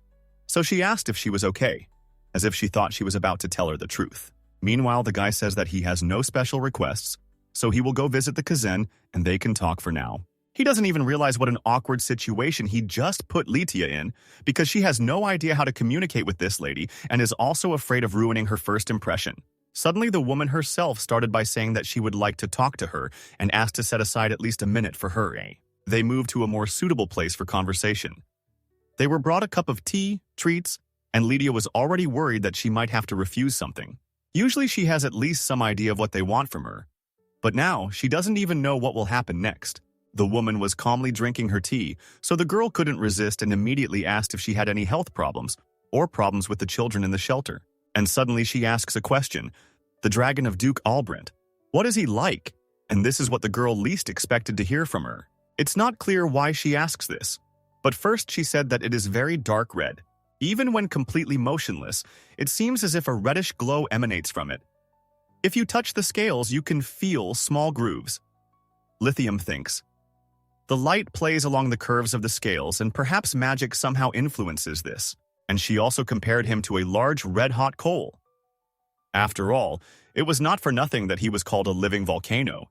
so she asked if she was okay, as if she thought she was about to tell her the truth. Meanwhile, the guy says that he has no special requests, so he will go visit the Kazan and they can talk for now. He doesn't even realize what an awkward situation he just put Lydia in because she has no idea how to communicate with this lady and is also afraid of ruining her first impression. Suddenly, the woman herself started by saying that she would like to talk to her and asked to set aside at least a minute for her. They moved to a more suitable place for conversation. They were brought a cup of tea, treats, and Lydia was already worried that she might have to refuse something. Usually she has at least some idea of what they want from her, but now she doesn't even know what will happen next. The woman was calmly drinking her tea, so the girl couldn't resist and immediately asked if she had any health problems or problems with the children in the shelter. And suddenly she asks a question. The dragon of Duke Albrant. What is he like? And this is what the girl least expected to hear from her. It's not clear why she asks this, but first she said that it is very dark red. Even when completely motionless, it seems as if a reddish glow emanates from it. If you touch the scales, you can feel small grooves. Lithium thinks. The light plays along the curves of the scales, and perhaps magic somehow influences this. And she also compared him to a large red-hot coal. After all, it was not for nothing that he was called a living volcano.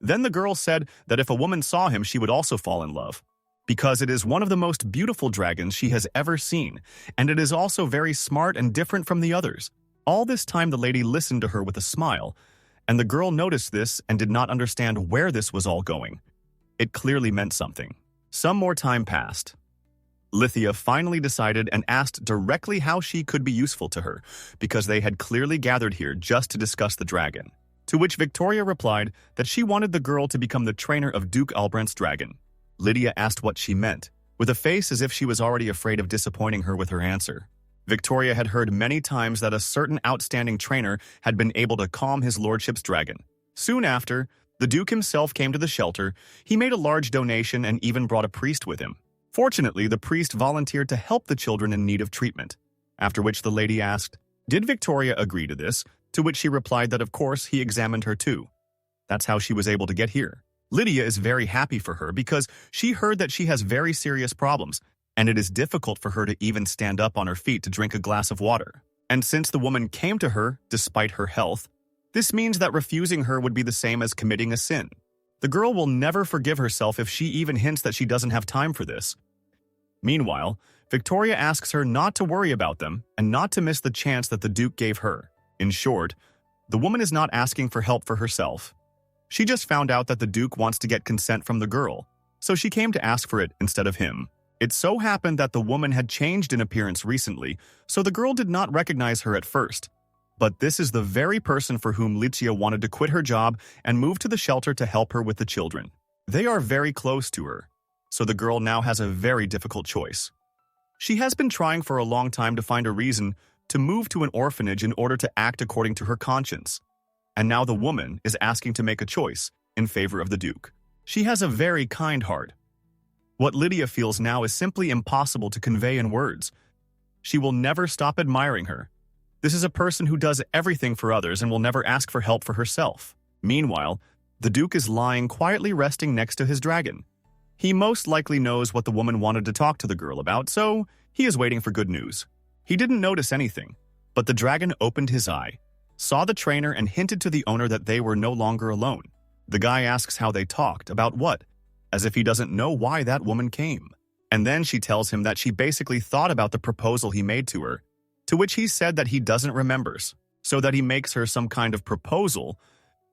Then the girl said that if a woman saw him, she would also fall in love, because it is one of the most beautiful dragons she has ever seen, and it is also very smart and different from the others. All this time the lady listened to her with a smile, and the girl noticed this and did not understand where this was all going. It clearly meant something. Some more time passed. Lithia finally decided and asked directly how she could be useful to her, because they had clearly gathered here just to discuss the dragon. To which Victoria replied that she wanted the girl to become the trainer of Duke Albrant's dragon. Lydia asked what she meant, with a face as if she was already afraid of disappointing her with her answer. Victoria had heard many times that a certain outstanding trainer had been able to calm his lordship's dragon. Soon after, the Duke himself came to the shelter. He made a large donation and even brought a priest with him. Fortunately, the priest volunteered to help the children in need of treatment, after which the lady asked, "Did Victoria agree to this?" To which she replied that of course he examined her too. That's how she was able to get here. Lydia is very happy for her because she heard that she has very serious problems, and it is difficult for her to even stand up on her feet to drink a glass of water. And since the woman came to her despite her health, this means that refusing her would be the same as committing a sin. The girl will never forgive herself if she even hints that she doesn't have time for this. Meanwhile, Victoria asks her not to worry about them and not to miss the chance that the Duke gave her. In short, the woman is not asking for help for herself. She just found out that the Duke wants to get consent from the girl, so she came to ask for it instead of him. It so happened that the woman had changed in appearance recently, so the girl did not recognize her at first. But this is the very person for whom Lydia wanted to quit her job and move to the shelter to help her with the children. They are very close to her, so the girl now has a very difficult choice. She has been trying for a long time to find a reason to move to an orphanage in order to act according to her conscience. And now the woman is asking to make a choice in favor of the Duke. She has a very kind heart. What Lydia feels now is simply impossible to convey in words. She will never stop admiring her. This is a person who does everything for others and will never ask for help for herself. Meanwhile, the Duke is lying quietly resting next to his dragon. He most likely knows what the woman wanted to talk to the girl about, so he is waiting for good news. He didn't notice anything, but the dragon opened his eye, saw the trainer and hinted to the owner that they were no longer alone. The guy asks how they talked, about what, as if he doesn't know why that woman came. And then she tells him that she basically thought about the proposal he made to her, to which he said that he doesn't remembers, so that he makes her some kind of proposal,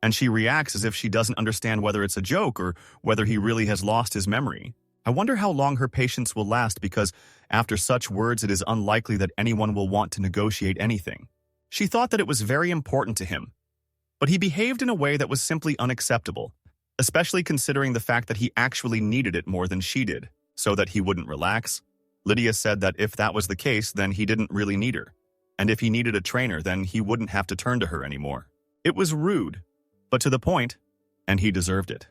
and she reacts as if she doesn't understand whether it's a joke or whether he really has lost his memory. I wonder how long her patience will last because after such words it is unlikely that anyone will want to negotiate anything. She thought that it was very important to him, but he behaved in a way that was simply unacceptable, especially considering the fact that he actually needed it more than she did, so that he wouldn't relax. Lydia said that if that was the case, then he didn't really need her, and if he needed a trainer, then he wouldn't have to turn to her anymore. It was rude, but to the point, and he deserved it.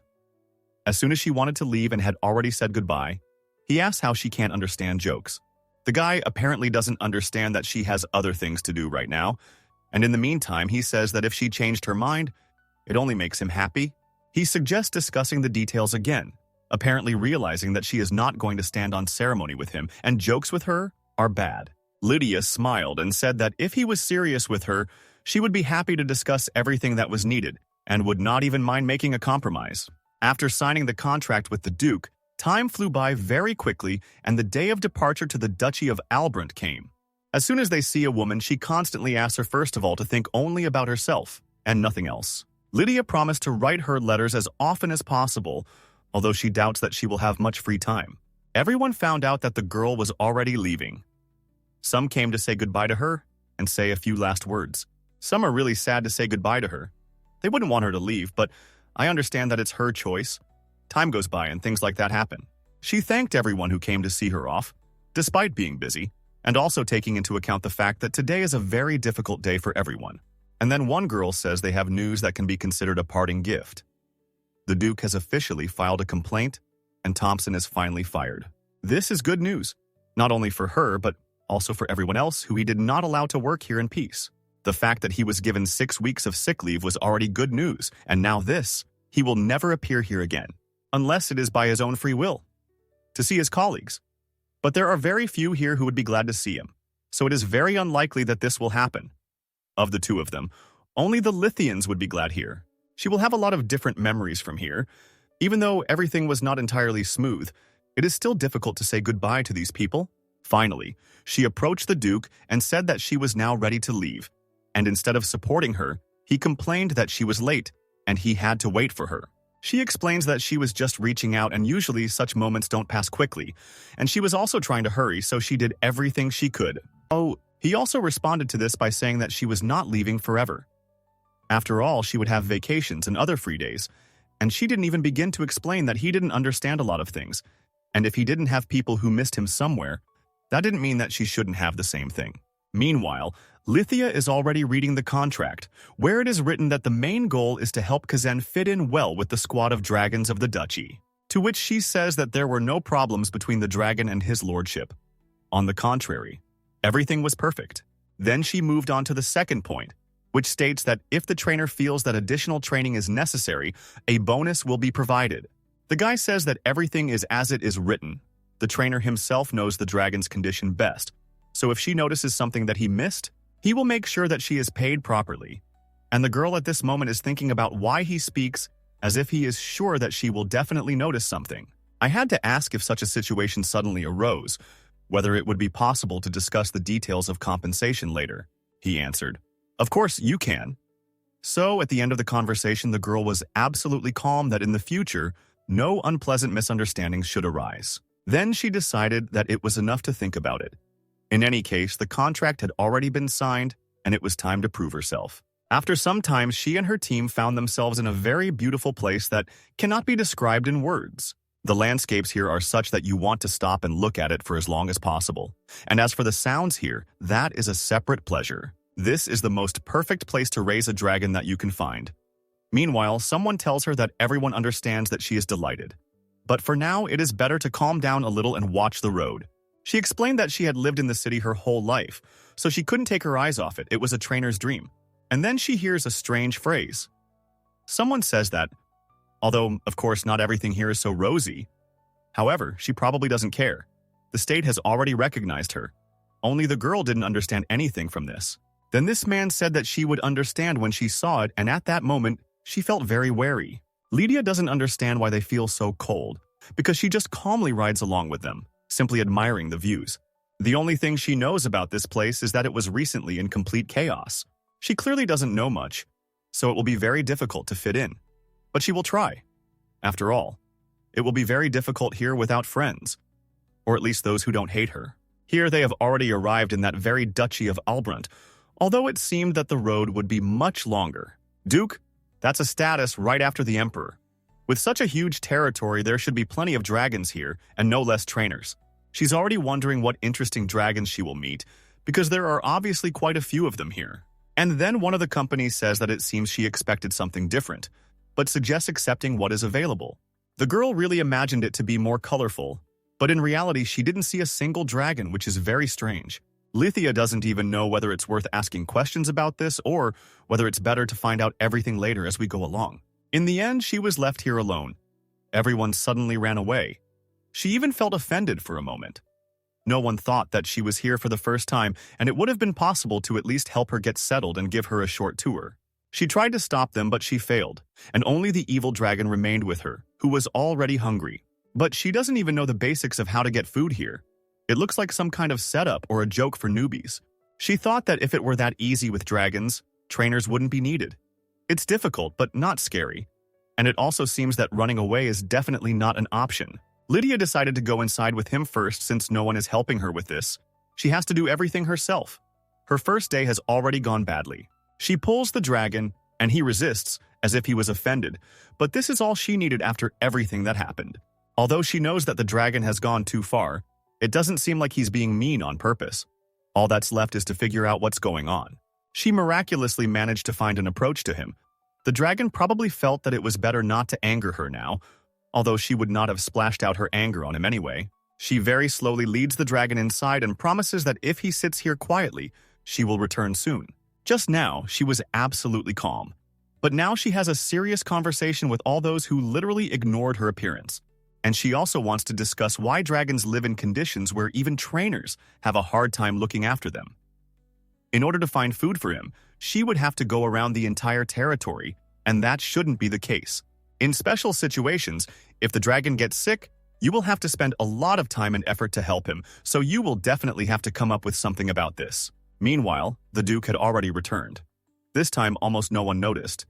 As soon as she wanted to leave and had already said goodbye, he asked how she can't understand jokes. The guy apparently doesn't understand that she has other things to do right now, and in the meantime, he says that if she changed her mind, it only makes him happy. He suggests discussing the details again, apparently realizing that she is not going to stand on ceremony with him, and jokes with her are bad. Lydia smiled and said that if he was serious with her, she would be happy to discuss everything that was needed, and would not even mind making a compromise. After signing the contract with the Duke, time flew by very quickly, and the day of departure to the Duchy of Albrecht came. As soon as they see a woman, she constantly asks her first of all to think only about herself, and nothing else. Lydia promised to write her letters as often as possible, although she doubts that she will have much free time. Everyone found out that the girl was already leaving. Some came to say goodbye to her and say a few last words. Some are really sad to say goodbye to her. They wouldn't want her to leave, but I understand that it's her choice. Time goes by and things like that happen. She thanked everyone who came to see her off, despite being busy, and also taking into account the fact that today is a very difficult day for everyone. And then one girl says they have news that can be considered a parting gift. The Duke has officially filed a complaint, and Thompson is finally fired. This is good news, not only for her, but also for everyone else who he did not allow to work here in peace. The fact that he was given 6 weeks of sick leave was already good news, and now this, he will never appear here again, unless it is by his own free will, to see his colleagues. But there are very few here who would be glad to see him, so it is very unlikely that this will happen. Of the two of them, only the Lithians would be glad here. She will have a lot of different memories from here. Even though everything was not entirely smooth, it is still difficult to say goodbye to these people. Finally, she approached the Duke and said that she was now ready to leave, and instead of supporting her, he complained that she was late, and he had to wait for her. She explains that she was just reaching out and usually such moments don't pass quickly, and she was also trying to hurry, so she did everything she could. Oh, he also responded to this by saying that she was not leaving forever. After all, she would have vacations and other free days, and she didn't even begin to explain that he didn't understand a lot of things, and if he didn't have people who missed him somewhere, that didn't mean that she shouldn't have the same thing. Meanwhile, Lithia is already reading the contract, where it is written that the main goal is to help Kazan fit in well with the squad of dragons of the duchy, to which she says that there were no problems between the dragon and his lordship. On the contrary, everything was perfect. Then she moved on to the second point, which states that if the trainer feels that additional training is necessary, a bonus will be provided. The guy says that everything is as it is written. The trainer himself knows the dragon's condition best, so if she notices something that he missed, he will make sure that she is paid properly. And the girl at this moment is thinking about why he speaks as if he is sure that she will definitely notice something. I had to ask if such a situation suddenly arose, whether it would be possible to discuss the details of compensation later. He answered, "Of course you can." So at the end of the conversation, the girl was absolutely calm that in the future, no unpleasant misunderstandings should arise. Then she decided that it was enough to think about it. In any case, the contract had already been signed, and it was time to prove herself. After some time, she and her team found themselves in a very beautiful place that cannot be described in words. The landscapes here are such that you want to stop and look at it for as long as possible. And as for the sounds here, that is a separate pleasure. This is the most perfect place to raise a dragon that you can find. Meanwhile, someone tells her that everyone understands that she is delighted. But for now, it is better to calm down a little and watch the road. She explained that she had lived in the city her whole life, so she couldn't take her eyes off it. It was a trainer's dream. And then she hears a strange phrase. Someone says that, although, of course, not everything here is so rosy. However, she probably doesn't care. The state has already recognized her. Only the girl didn't understand anything from this. Then this man said that she would understand when she saw it, and at that moment, she felt very wary. Lydia doesn't understand why they feel so cold, because she just calmly rides along with them, simply admiring the views. The only thing she knows about this place is that it was recently in complete chaos. She clearly doesn't know much, so it will be very difficult to fit in. But she will try. After all, it will be very difficult here without friends, or at least those who don't hate her. Here they have already arrived in that very duchy of Albrunt, although it seemed that the road would be much longer. Duke, that's a status right after the Emperor. With such a huge territory, there should be plenty of dragons here, and no less trainers. She's already wondering what interesting dragons she will meet, because there are obviously quite a few of them here. And then one of the companies says that it seems she expected something different, but suggests accepting what is available. The girl really imagined it to be more colorful, but in reality she didn't see a single dragon, which is very strange. Lithia doesn't even know whether it's worth asking questions about this or whether it's better to find out everything later as we go along. In the end, she was left here alone. Everyone suddenly ran away. She even felt offended for a moment. No one thought that she was here for the first time, and it would have been possible to at least help her get settled and give her a short tour. She tried to stop them, but she failed, and only the evil dragon remained with her, who was already hungry. But she doesn't even know the basics of how to get food here. It looks like some kind of setup or a joke for newbies. She thought that if it were that easy with dragons, trainers wouldn't be needed. It's difficult, but not scary. And it also seems that running away is definitely not an option. Lydia decided to go inside with him first since no one is helping her with this. She has to do everything herself. Her first day has already gone badly. She pulls the dragon, and he resists, as if he was offended. But this is all she needed after everything that happened. Although she knows that the dragon has gone too far, it doesn't seem like he's being mean on purpose. All that's left is to figure out what's going on. She miraculously managed to find an approach to him. The dragon probably felt that it was better not to anger her now, although she would not have splashed out her anger on him anyway. She very slowly leads the dragon inside and promises that if he sits here quietly, she will return soon. Just now, she was absolutely calm. But now she has a serious conversation with all those who literally ignored her appearance. And she also wants to discuss why dragons live in conditions where even trainers have a hard time looking after them. In order to find food for him, she would have to go around the entire territory, and that shouldn't be the case. In special situations, if the dragon gets sick, you will have to spend a lot of time and effort to help him, so you will definitely have to come up with something about this. Meanwhile, the Duke had already returned. This time, almost no one noticed.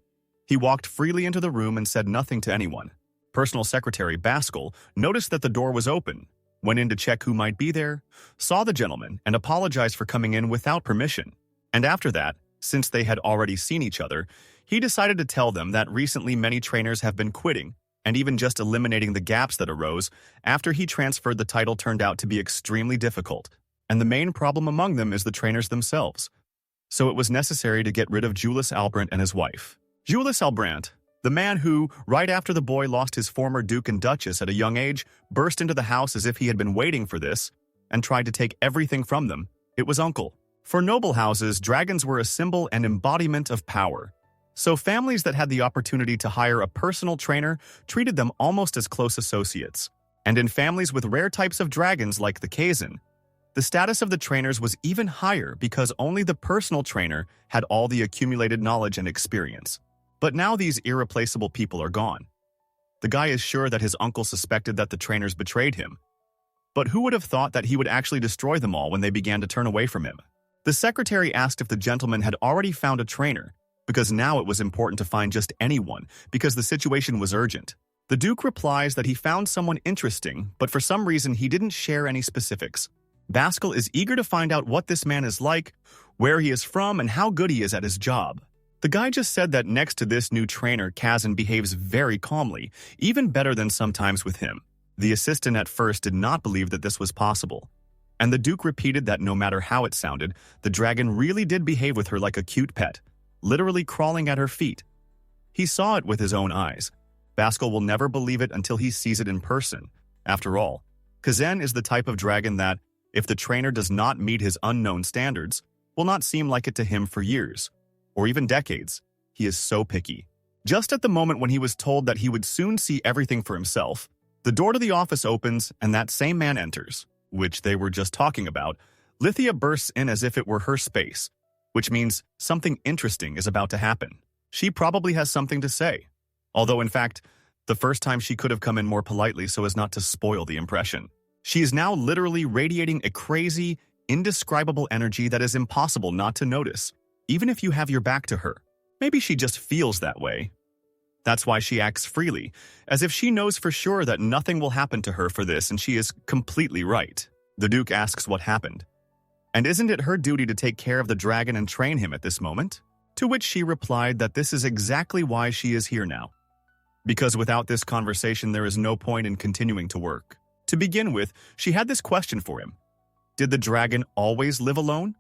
He walked freely into the room and said nothing to anyone. Personal Secretary Baskel noticed that the door was open, went in to check who might be there, saw the gentleman, and apologized for coming in without permission. And after that, since they had already seen each other, he decided to tell them that recently many trainers have been quitting, and even just eliminating the gaps that arose after he transferred the title turned out to be extremely difficult. And the main problem among them is the trainers themselves. So it was necessary to get rid of Julius Albrandt and his wife. Julius Albrandt, the man who, right after the boy lost his former Duke and Duchess at a young age, burst into the house as if he had been waiting for this and tried to take everything from them. It was Uncle. For noble houses, dragons were a symbol and embodiment of power. So families that had the opportunity to hire a personal trainer treated them almost as close associates. And in families with rare types of dragons like the Kazan, the status of the trainers was even higher because only the personal trainer had all the accumulated knowledge and experience. But now these irreplaceable people are gone. The guy is sure that his uncle suspected that the trainers betrayed him. But who would have thought that he would actually destroy them all when they began to turn away from him? The secretary asked if the gentleman had already found a trainer, because now it was important to find just anyone, because the situation was urgent. The Duke replies that he found someone interesting, but for some reason he didn't share any specifics. Baskel is eager to find out what this man is like, where he is from, and how good he is at his job. The guy just said that next to this new trainer, Kazan behaves very calmly, even better than sometimes with him. The assistant at first did not believe that this was possible. And the Duke repeated that no matter how it sounded, the dragon really did behave with her like a cute pet, literally crawling at her feet. He saw it with his own eyes. Baskel will never believe it until he sees it in person. After all, Kazan is the type of dragon that, if the trainer does not meet his unknown standards, will not seem like it to him for years, or even decades. He is so picky. Just at the moment when he was told that he would soon see everything for himself, the door to the office opens and that same man enters, which they were just talking about. Lithia bursts in as if it were her space, which means something interesting is about to happen. She probably has something to say. Although, in fact, the first time she could have come in more politely so as not to spoil the impression. She is now literally radiating a crazy, indescribable energy that is impossible not to notice, even if you have your back to her. Maybe she just feels that way. That's why she acts freely, as if she knows for sure that nothing will happen to her for this, and she is completely right. The Duke asks what happened. And isn't it her duty to take care of the dragon and train him at this moment? To which she replied that this is exactly why she is here now. Because without this conversation, there is no point in continuing to work. To begin with, she had this question for him. Did the dragon always live alone?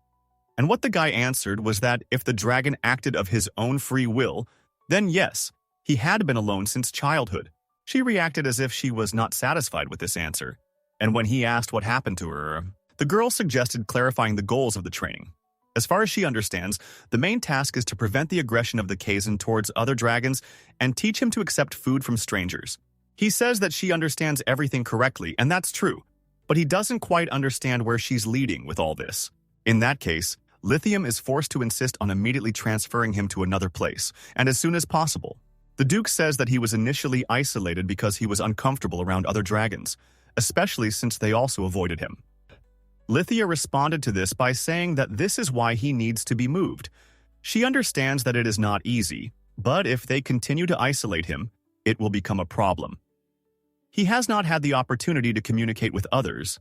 And what the guy answered was that if the dragon acted of his own free will, then yes, he had been alone since childhood. She reacted as if she was not satisfied with this answer. And when he asked what happened to her, the girl suggested clarifying the goals of the training. As far as she understands, the main task is to prevent the aggression of the Kazan towards other dragons and teach him to accept food from strangers. He says that she understands everything correctly, and that's true, but he doesn't quite understand where she's leading with all this. In that case, Lithium is forced to insist on immediately transferring him to another place, and as soon as possible. The Duke says that he was initially isolated because he was uncomfortable around other dragons, especially since they also avoided him. Lithia responded to this by saying that this is why he needs to be moved. She understands that it is not easy, but if they continue to isolate him, it will become a problem. He has not had the opportunity to communicate with others.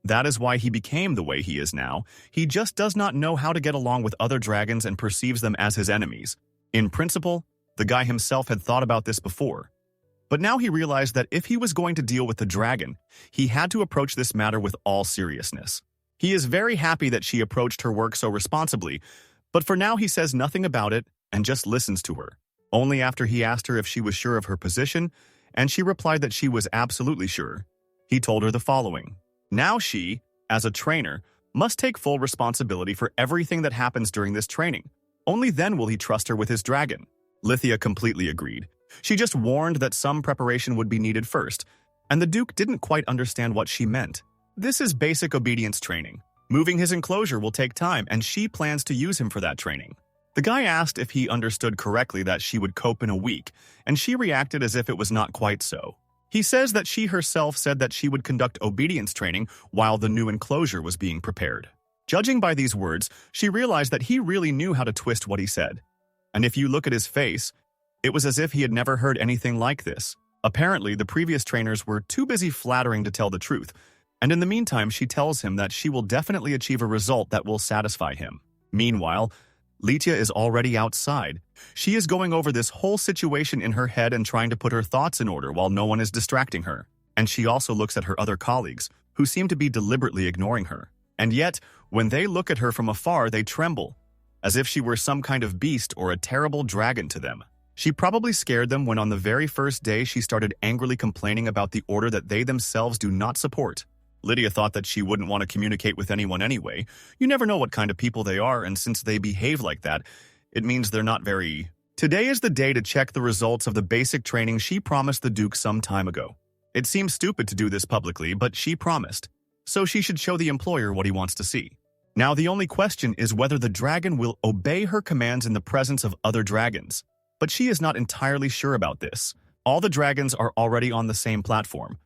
That is why he became the way he is now. He just does not know how to get along with other dragons and perceives them as his enemies. In principle, the guy himself had thought about this before. But now he realized that if he was going to deal with the dragon, he had to approach this matter with all seriousness. He is very happy that she approached her work so responsibly, but for now he says nothing about it and just listens to her. Only after he asked her if she was sure of her position, and she replied that she was absolutely sure. He told her the following. Now she, as a trainer, must take full responsibility for everything that happens during this training. Only then will he trust her with his dragon. Lithia completely agreed. She just warned that some preparation would be needed first, and the Duke didn't quite understand what she meant. This is basic obedience training. Moving his enclosure will take time, and she plans to use him for that training. The guy asked if he understood correctly that she would cope in a week, and she reacted as if it was not quite so. He says that she herself said that she would conduct obedience training while the new enclosure was being prepared. Judging by these words, she realized that he really knew how to twist what he said. And if you look at his face, it was as if he had never heard anything like this. Apparently, the previous trainers were too busy flattering to tell the truth, and in the meantime, she tells him that she will definitely achieve a result that will satisfy him. Meanwhile, Lydia is already outside. She is going over this whole situation in her head and trying to put her thoughts in order while no one is distracting her. And she also looks at her other colleagues, who seem to be deliberately ignoring her. And yet, when they look at her from afar, they tremble, as if she were some kind of beast or a terrible dragon to them. She probably scared them when on the very first day she started angrily complaining about the order that they themselves do not support. Lydia thought that she wouldn't want to communicate with anyone anyway. You never know what kind of people they are, and since they behave like that, it means they're not very... Today is the day to check the results of the basic training she promised the Duke some time ago. It seems stupid to do this publicly, but she promised, so she should show the employer what he wants to see. Now, the only question is whether the dragon will obey her commands in the presence of other dragons. But she is not entirely sure about this. All the dragons are already on the same platform.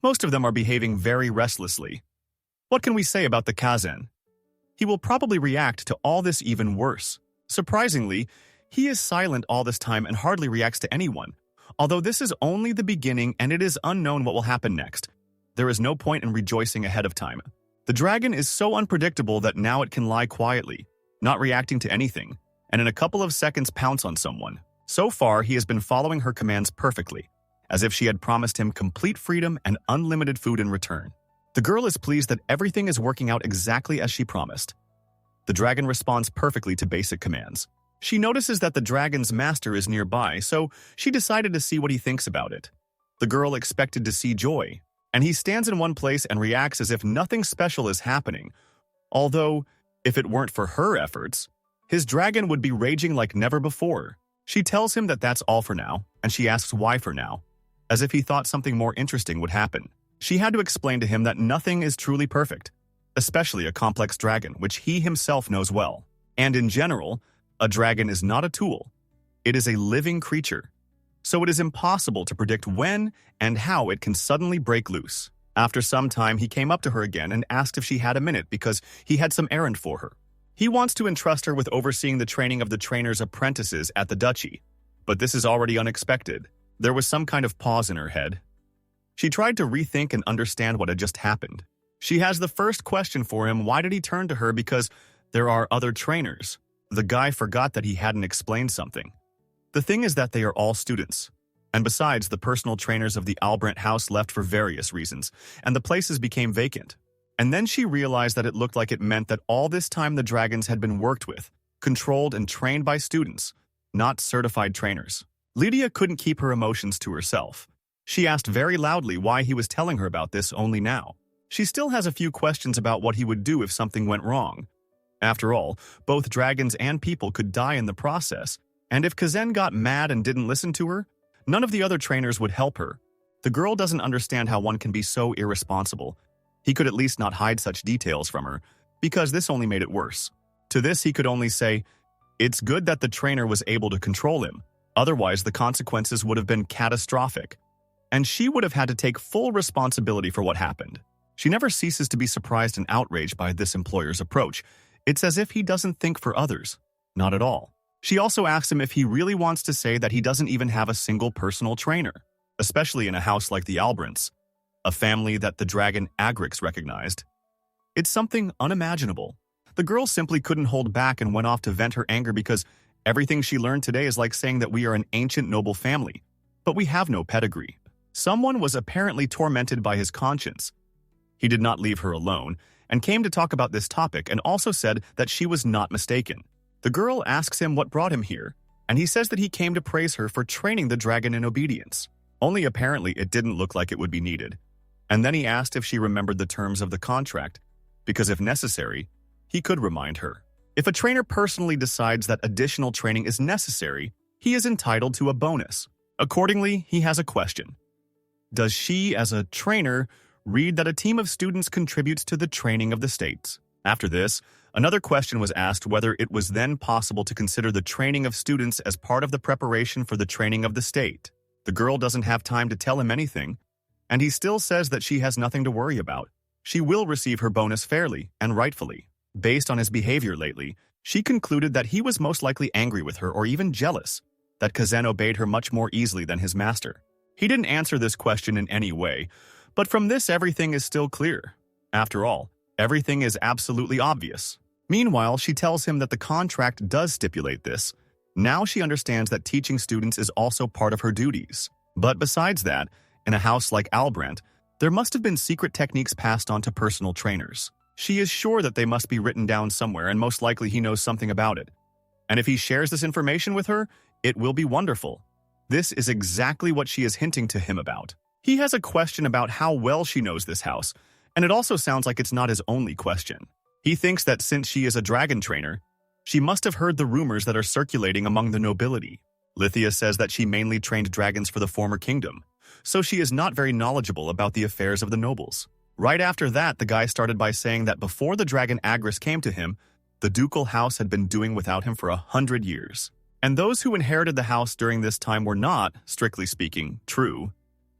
Most of them are behaving very restlessly. What can we say about the Kazan? He will probably react to all this even worse. Surprisingly, he is silent all this time and hardly reacts to anyone. Although this is only the beginning and it is unknown what will happen next, there is no point in rejoicing ahead of time. The dragon is so unpredictable that now it can lie quietly, not reacting to anything, and in a couple of seconds pounce on someone. So far, he has been following her commands perfectly, as if she had promised him complete freedom and unlimited food in return. The girl is pleased that everything is working out exactly as she promised. The dragon responds perfectly to basic commands. She notices that the dragon's master is nearby, so she decided to see what he thinks about it. The girl expected to see joy, and he stands in one place and reacts as if nothing special is happening. Although, if it weren't for her efforts, his dragon would be raging like never before. She tells him that that's all for now, and she asks why for now, as if he thought something more interesting would happen. She had to explain to him that nothing is truly perfect, especially a complex dragon, which he himself knows well. And in general, a dragon is not a tool. It is a living creature. So it is impossible to predict when and how it can suddenly break loose. After some time, he came up to her again and asked if she had a minute because he had some errand for her. He wants to entrust her with overseeing the training of the trainer's apprentices at the duchy. But this is already unexpected. There was some kind of pause in her head. She tried to rethink and understand what had just happened. She has the first question for him: why did he turn to her? Because there are other trainers. The guy forgot that he hadn't explained something. The thing is that they are all students. And besides, the personal trainers of the Albrandt house left for various reasons, and the places became vacant. And then she realized that it looked like it meant that all this time the dragons had been worked with, controlled and trained by students, not certified trainers. Lydia couldn't keep her emotions to herself. She asked very loudly why he was telling her about this only now. She still has a few questions about what he would do if something went wrong. After all, both dragons and people could die in the process, and if Kazan got mad and didn't listen to her, none of the other trainers would help her. The girl doesn't understand how one can be so irresponsible. He could at least not hide such details from her, because this only made it worse. To this, he could only say, "It's good that the trainer was able to control him. Otherwise, the consequences would have been catastrophic. And she would have had to take full responsibility for what happened." She never ceases to be surprised and outraged by this employer's approach. It's as if he doesn't think for others. Not at all. She also asks him if he really wants to say that he doesn't even have a single personal trainer, especially in a house like the Albrandts, a family that the dragon Agrix recognized. It's something unimaginable. The girl simply couldn't hold back and went off to vent her anger because everything she learned today is like saying that we are an ancient noble family, but we have no pedigree. Someone was apparently tormented by his conscience. He did not leave her alone, and came to talk about this topic and also said that she was not mistaken. The girl asks him what brought him here, and he says that he came to praise her for training the dragon in obedience. Only apparently it didn't look like it would be needed. And then he asked if she remembered the terms of the contract, because if necessary, he could remind her. If a trainer personally decides that additional training is necessary, he is entitled to a bonus. Accordingly, he has a question. Does she, as a trainer, read that a team of students contributes to the training of the states? After this, another question was asked whether it was then possible to consider the training of students as part of the preparation for the training of the state. The girl doesn't have time to tell him anything, and he still says that she has nothing to worry about. She will receive her bonus fairly and rightfully. Based on his behavior lately, she concluded that he was most likely angry with her or even jealous, that Kazan obeyed her much more easily than his master. He didn't answer this question in any way, but from this everything is still clear. After all, everything is absolutely obvious. Meanwhile, she tells him that the contract does stipulate this. Now she understands that teaching students is also part of her duties. But besides that, in a house like Albrandt, there must have been secret techniques passed on to personal trainers. She is sure that they must be written down somewhere, and most likely he knows something about it. And if he shares this information with her, it will be wonderful. This is exactly what she is hinting to him about. He has a question about how well she knows this house, And it also sounds like it's not his only question. He thinks that since she is a dragon trainer, she must have heard the rumors that are circulating among the nobility. Lithia says that she mainly trained dragons for the former kingdom, so she is not very knowledgeable about the affairs of the nobles. Right after that, the guy started by saying that before the dragon Agris came to him, the ducal house had been doing without him for 100 years. And those who inherited the house during this time were not, strictly speaking, true.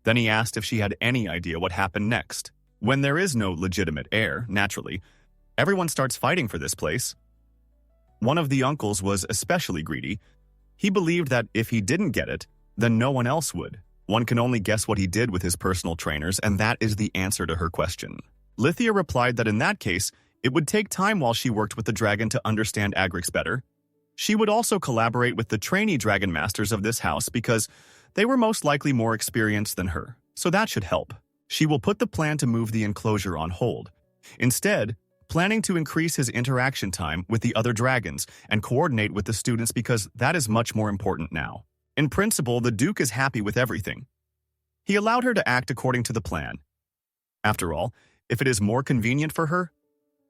Then he asked if she had any idea what happened next. When there is no legitimate heir, naturally, everyone starts fighting for this place. One of the uncles was especially greedy. He believed that if he didn't get it, then no one else would. One can only guess what he did with his personal trainers, and that is the answer to her question. Lithia replied that in that case, it would take time while she worked with the dragon to understand Agrix better. She would also collaborate with the trainee dragon masters of this house because they were most likely more experienced than her, so that should help. She will put the plan to move the enclosure on hold, instead planning to increase his interaction time with the other dragons and coordinate with the students because that is much more important now. In principle, the Duke is happy with everything. He allowed her to act according to the plan. After all, if it is more convenient for her,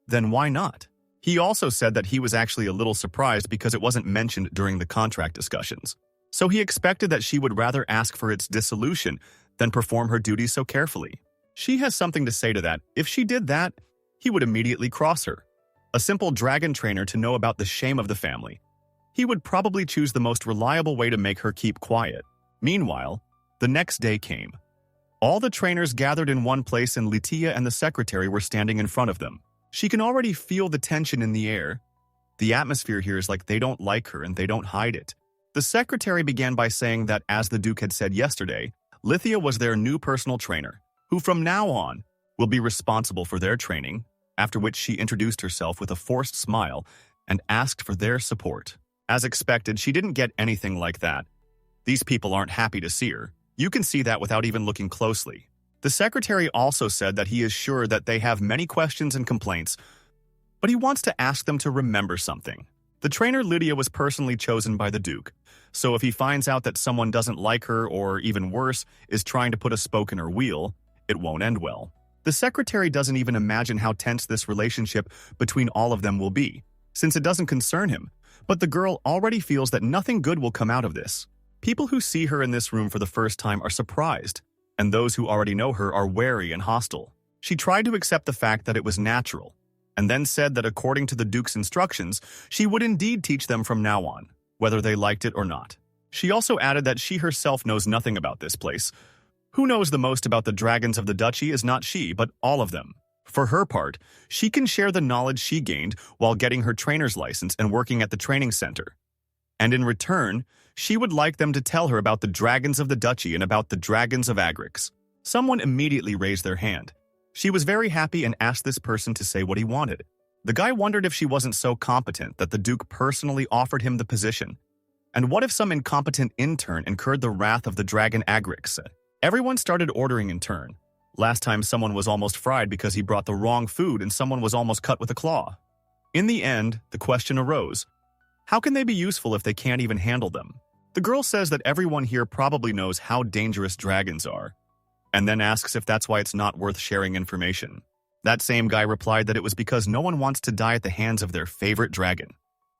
then why not? He also said that he was actually a little surprised because it wasn't mentioned during the contract discussions. So he expected that she would rather ask for its dissolution than perform her duties so carefully. She has something to say to that. If she did that, he would immediately cross her. A simple dragon trainer to know about the shame of the family. He would probably choose the most reliable way to make her keep quiet. Meanwhile, the next day came. All the trainers gathered in one place and Lydia and the secretary were standing in front of them. She can already feel the tension in the air. The atmosphere here is like they don't like her and they don't hide it. The secretary began by saying that, as the Duke had said yesterday, Lithia was their new personal trainer, who from now on will be responsible for their training, after which she introduced herself with a forced smile and asked for their support. As expected, she didn't get anything like that. These people aren't happy to see her. You can see that without even looking closely. The secretary also said that he is sure that they have many questions and complaints, but he wants to ask them to remember something. The trainer Lydia was personally chosen by the Duke, so if he finds out that someone doesn't like her or, even worse, is trying to put a spoke in her wheel, it won't end well. The secretary doesn't even imagine how tense this relationship between all of them will be, since it doesn't concern him, but the girl already feels that nothing good will come out of this. People who see her in this room for the first time are surprised, and those who already know her are wary and hostile. She tried to accept the fact that it was natural, and then said that according to the Duke's instructions, she would indeed teach them from now on, whether they liked it or not. She also added that she herself knows nothing about this place. Who knows the most about the dragons of the duchy is not she, but all of them. For her part, she can share the knowledge she gained while getting her trainer's license and working at the training center. And in return, she would like them to tell her about the dragons of the duchy and about the dragons of Agrix. Someone immediately raised their hand. She was very happy and asked this person to say what he wanted. The guy wondered if she wasn't so competent that the Duke personally offered him the position. And what if some incompetent intern incurred the wrath of the dragon Agrix? Everyone started ordering in turn. Last time someone was almost fried because he brought the wrong food and someone was almost cut with a claw. In the end, the question arose, how can they be useful if they can't even handle them? The girl says that everyone here probably knows how dangerous dragons are, and then asks if that's why it's not worth sharing information. That same guy replied that it was because no one wants to die at the hands of their favorite dragon.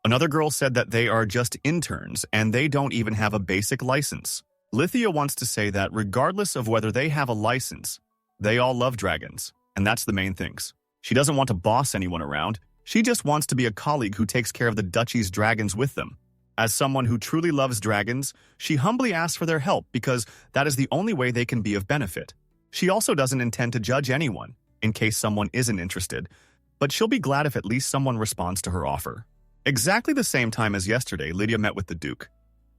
Another girl said that they are just interns and they don't even have a basic license. Lithia wants to say that regardless of whether they have a license, they all love dragons, and that's the main things. She doesn't want to boss anyone around. She just wants to be a colleague who takes care of the duchy's dragons with them. As someone who truly loves dragons, she humbly asks for their help because that is the only way they can be of benefit. She also doesn't intend to judge anyone, in case someone isn't interested, but she'll be glad if at least someone responds to her offer. Exactly the same time as yesterday, Lydia met with the Duke.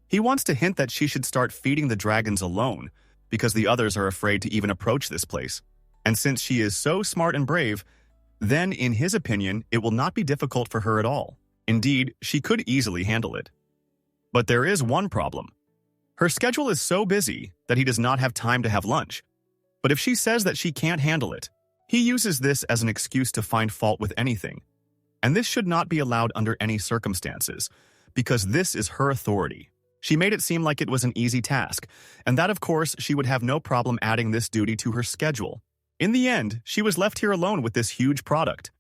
He wants to hint that she should start feeding the dragons alone, because the others are afraid to even approach this place. And since she is so smart and brave, then, in his opinion, it will not be difficult for her at all. Indeed, she could easily handle it. But there is one problem. Her schedule is so busy that he does not have time to have lunch. But if she says that she can't handle it, he uses this as an excuse to find fault with anything. And this should not be allowed under any circumstances, because this is her authority. She made it seem like it was an easy task, and that of course she would have no problem adding this duty to her schedule. In the end, she was left here alone with this huge product.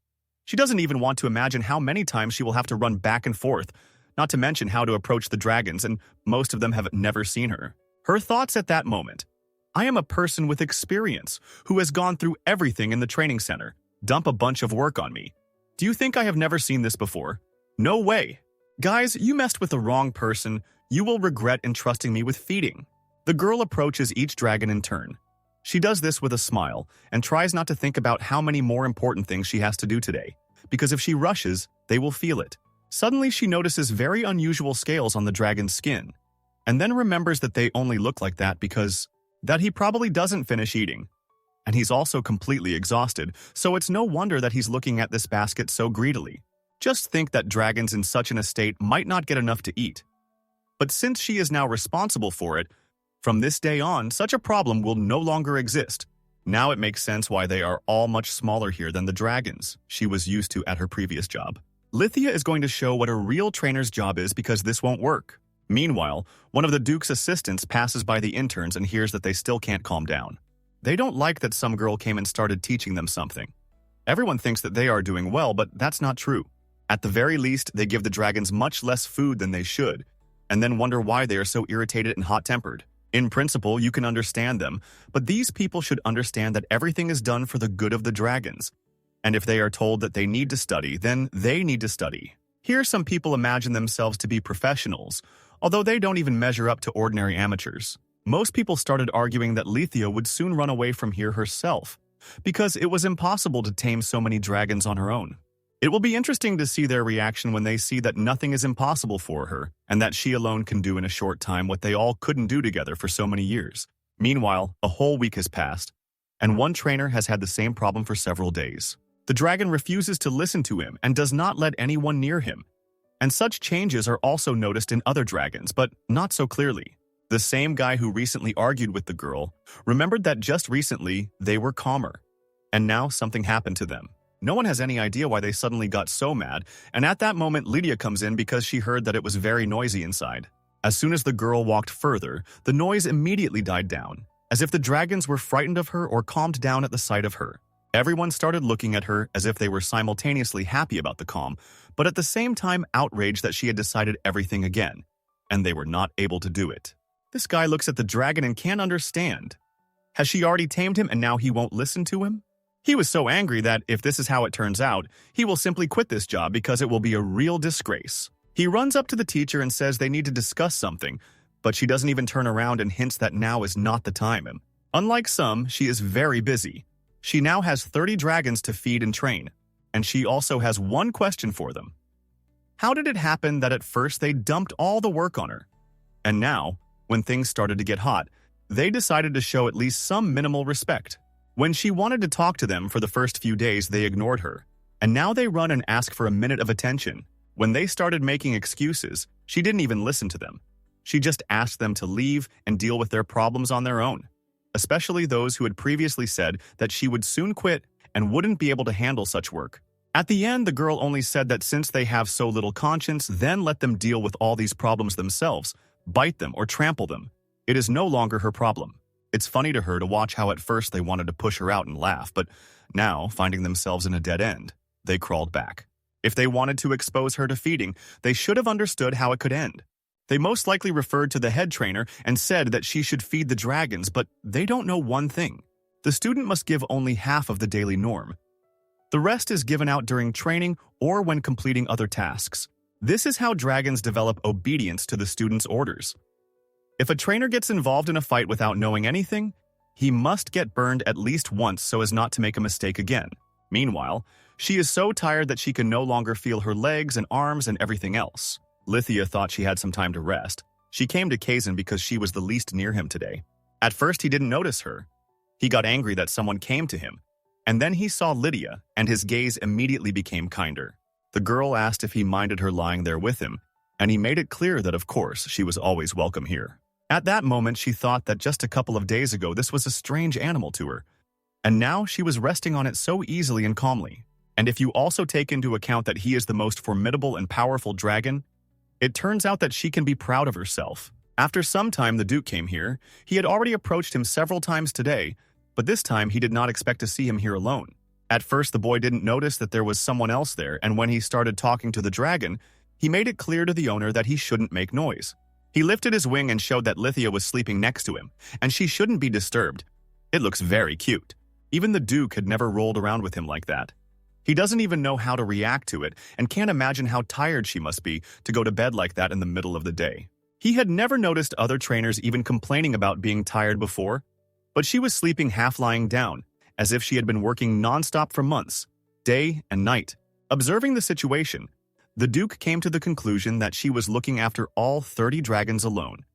She doesn't even want to imagine how many times she will have to run back and forth, not to mention how to approach the dragons, and most of them have never seen her. Her thoughts at that moment: I am a person with experience who has gone through everything in the training center. Dump a bunch of work on me. Do you think I have never seen this before? No way. Guys, you messed with the wrong person. You will regret entrusting me with feeding. The girl approaches each dragon in turn. She does this with a smile and tries not to think about how many more important things she has to do today, because if she rushes, they will feel it. Suddenly, she notices very unusual scales on the dragon's skin, and then remembers that they only look like that because he probably doesn't finish eating. And he's also completely exhausted, so it's no wonder that he's looking at this basket so greedily. Just think that dragons in such an estate might not get enough to eat. But since she is now responsible for it, from this day on, such a problem will no longer exist. Now it makes sense why they are all much smaller here than the dragons she was used to at her previous job. Lithia is going to show what a real trainer's job is because this won't work. Meanwhile, one of the Duke's assistants passes by the interns and hears that they still can't calm down. They don't like that some girl came and started teaching them something. Everyone thinks that they are doing well, but that's not true. At the very least, they give the dragons much less food than they should, and then wonder why they are so irritated and hot-tempered. In principle, you can understand them, but these people should understand that everything is done for the good of the dragons. And if they are told that they need to study, then they need to study. Here, some people imagine themselves to be professionals, although they don't even measure up to ordinary amateurs. Most people started arguing that Lithia would soon run away from here herself, because it was impossible to tame so many dragons on her own. It will be interesting to see their reaction when they see that nothing is impossible for her, and that she alone can do in a short time what they all couldn't do together for so many years. Meanwhile, a whole week has passed, and one trainer has had the same problem for several days. The dragon refuses to listen to him and does not let anyone near him. And such changes are also noticed in other dragons, but not so clearly. The same guy who recently argued with the girl remembered that just recently they were calmer, and now something happened to them. No one has any idea why they suddenly got so mad, and at that moment Lydia comes in because she heard that it was very noisy inside. As soon as the girl walked further, the noise immediately died down, as if the dragons were frightened of her or calmed down at the sight of her. Everyone started looking at her as if they were simultaneously happy about the calm, but at the same time outraged that she had decided everything again, and they were not able to do it. This guy looks at the dragon and can't understand. Has she already tamed him and now he won't listen to him? He was so angry that, if this is how it turns out, he will simply quit this job because it will be a real disgrace. He runs up to the teacher and says they need to discuss something, but she doesn't even turn around and hints that now is not the time. Unlike some, she is very busy. She now has 30 dragons to feed and train, and she also has one question for them. How did it happen that at first they dumped all the work on her? And now, when things started to get hot, they decided to show at least some minimal respect. When she wanted to talk to them for the first few days, they ignored her, and now they run and ask for a minute of attention. When they started making excuses, she didn't even listen to them. She just asked them to leave and deal with their problems on their own, especially those who had previously said that she would soon quit and wouldn't be able to handle such work. At the end, the girl only said that since they have so little conscience, then let them deal with all these problems themselves, bite them or trample them. It is no longer her problem. It's funny to her to watch how at first they wanted to push her out and laugh, but now, finding themselves in a dead end, they crawled back. If they wanted to expose her to feeding, they should have understood how it could end. They most likely referred to the head trainer and said that she should feed the dragons, but they don't know one thing. The student must give only half of the daily norm. The rest is given out during training or when completing other tasks. This is how dragons develop obedience to the student's orders. If a trainer gets involved in a fight without knowing anything, he must get burned at least once so as not to make a mistake again. Meanwhile, she is so tired that she can no longer feel her legs and arms and everything else. Lithia thought she had some time to rest. She came to Kazan because she was the least near him today. At first, he didn't notice her. He got angry that someone came to him, and then he saw Lydia, and his gaze immediately became kinder. The girl asked if he minded her lying there with him, and he made it clear that, of course, she was always welcome here. At that moment, she thought that just a couple of days ago this was a strange animal to her, and now she was resting on it so easily and calmly. And if you also take into account that he is the most formidable and powerful dragon, it turns out that she can be proud of herself. After some time the Duke came here. He had already approached him several times today, But this time, he did not expect to see him here alone. At first, the boy didn't notice that there was someone else there, and when he started talking to the dragon, he made it clear to the owner that he shouldn't make noise. He lifted his wing and showed that Lithia was sleeping next to him, and she shouldn't be disturbed. It looks very cute. Even the Duke had never rolled around with him like that. He doesn't even know how to react to it and can't imagine how tired she must be to go to bed like that in the middle of the day. He had never noticed other trainers even complaining about being tired before, but she was sleeping half lying down, as if she had been working nonstop for months, day and night. Observing the situation, the Duke came to the conclusion that she was looking after all 30 dragons alone.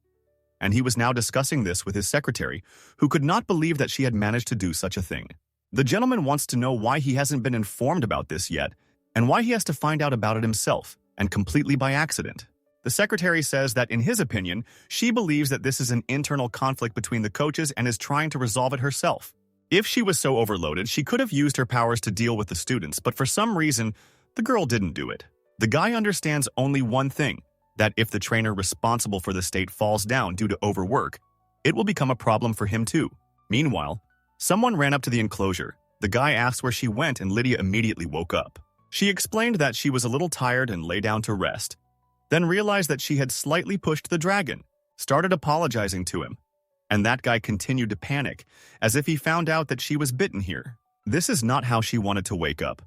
And he was now discussing this with his secretary, who could not believe that she had managed to do such a thing. The gentleman wants to know why he hasn't been informed about this yet, and why he has to find out about it himself, and completely by accident. The secretary says that in his opinion, she believes that this is an internal conflict between the coaches and is trying to resolve it herself. If she was so overloaded, she could have used her powers to deal with the students, but for some reason, the girl didn't do it. The guy understands only one thing, that if the trainer responsible for the state falls down due to overwork, it will become a problem for him too. Meanwhile, someone ran up to the enclosure. The guy asked where she went and Lydia immediately woke up. She explained that she was a little tired and lay down to rest, then realized that she had slightly pushed the dragon, started apologizing to him, and that guy continued to panic, as if he found out that she was bitten here. This is not how she wanted to wake up.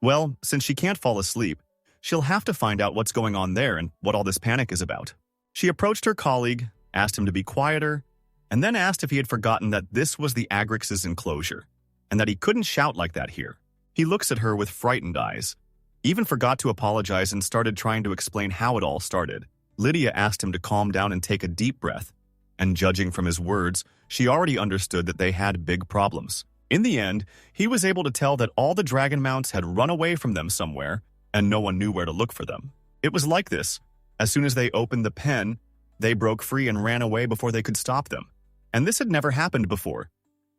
Well, since she can't fall asleep, she'll have to find out what's going on there and what all this panic is about. She approached her colleague, asked him to be quieter, and then asked if he had forgotten that this was the Agrix's enclosure, and that he couldn't shout like that here. He looks at her with frightened eyes, even forgot to apologize and started trying to explain how it all started. Lydia asked him to calm down and take a deep breath, and judging from his words, she already understood that they had big problems. In the end, he was able to tell that all the dragon mounts had run away from them somewhere, and no one knew where to look for them. It was like this. As soon as they opened the pen, they broke free and ran away before they could stop them. And this had never happened before.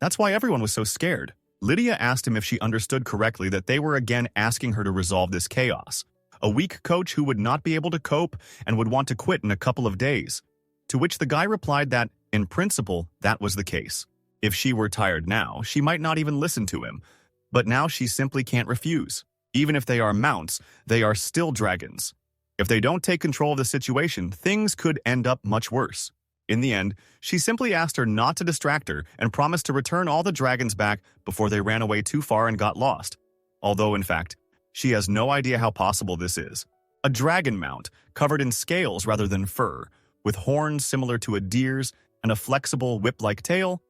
That's why everyone was so scared. Lydia asked him if she understood correctly that they were again asking her to resolve this chaos. A weak coach who would not be able to cope and would want to quit in a couple of days. To which the guy replied that, in principle, that was the case. If she were tired now, she might not even listen to him. But now she simply can't refuse. Even if they are mounts, they are still dragons. If they don't take control of the situation, things could end up much worse. In the end, she simply asked her not to distract her and promised to return all the dragons back before they ran away too far and got lost. Although, in fact, she has no idea how possible this is. A dragon mount, covered in scales rather than fur, with horns similar to a deer's and a flexible whip-like tail.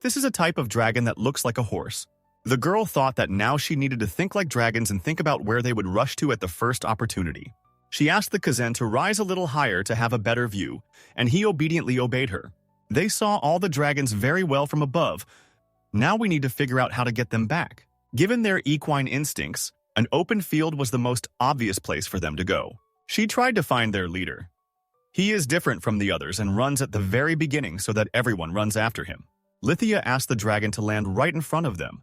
This is a type of dragon that looks like a horse. The girl thought that now she needed to think like dragons and think about where they would rush to at the first opportunity. She asked the Kazan to rise a little higher to have a better view, and he obediently obeyed her. They saw all the dragons very well from above. Now we need to figure out how to get them back. Given their equine instincts, an open field was the most obvious place for them to go. She tried to find their leader. He is different from the others and runs at the very beginning so that everyone runs after him. Lithia asked the dragon to land right in front of them.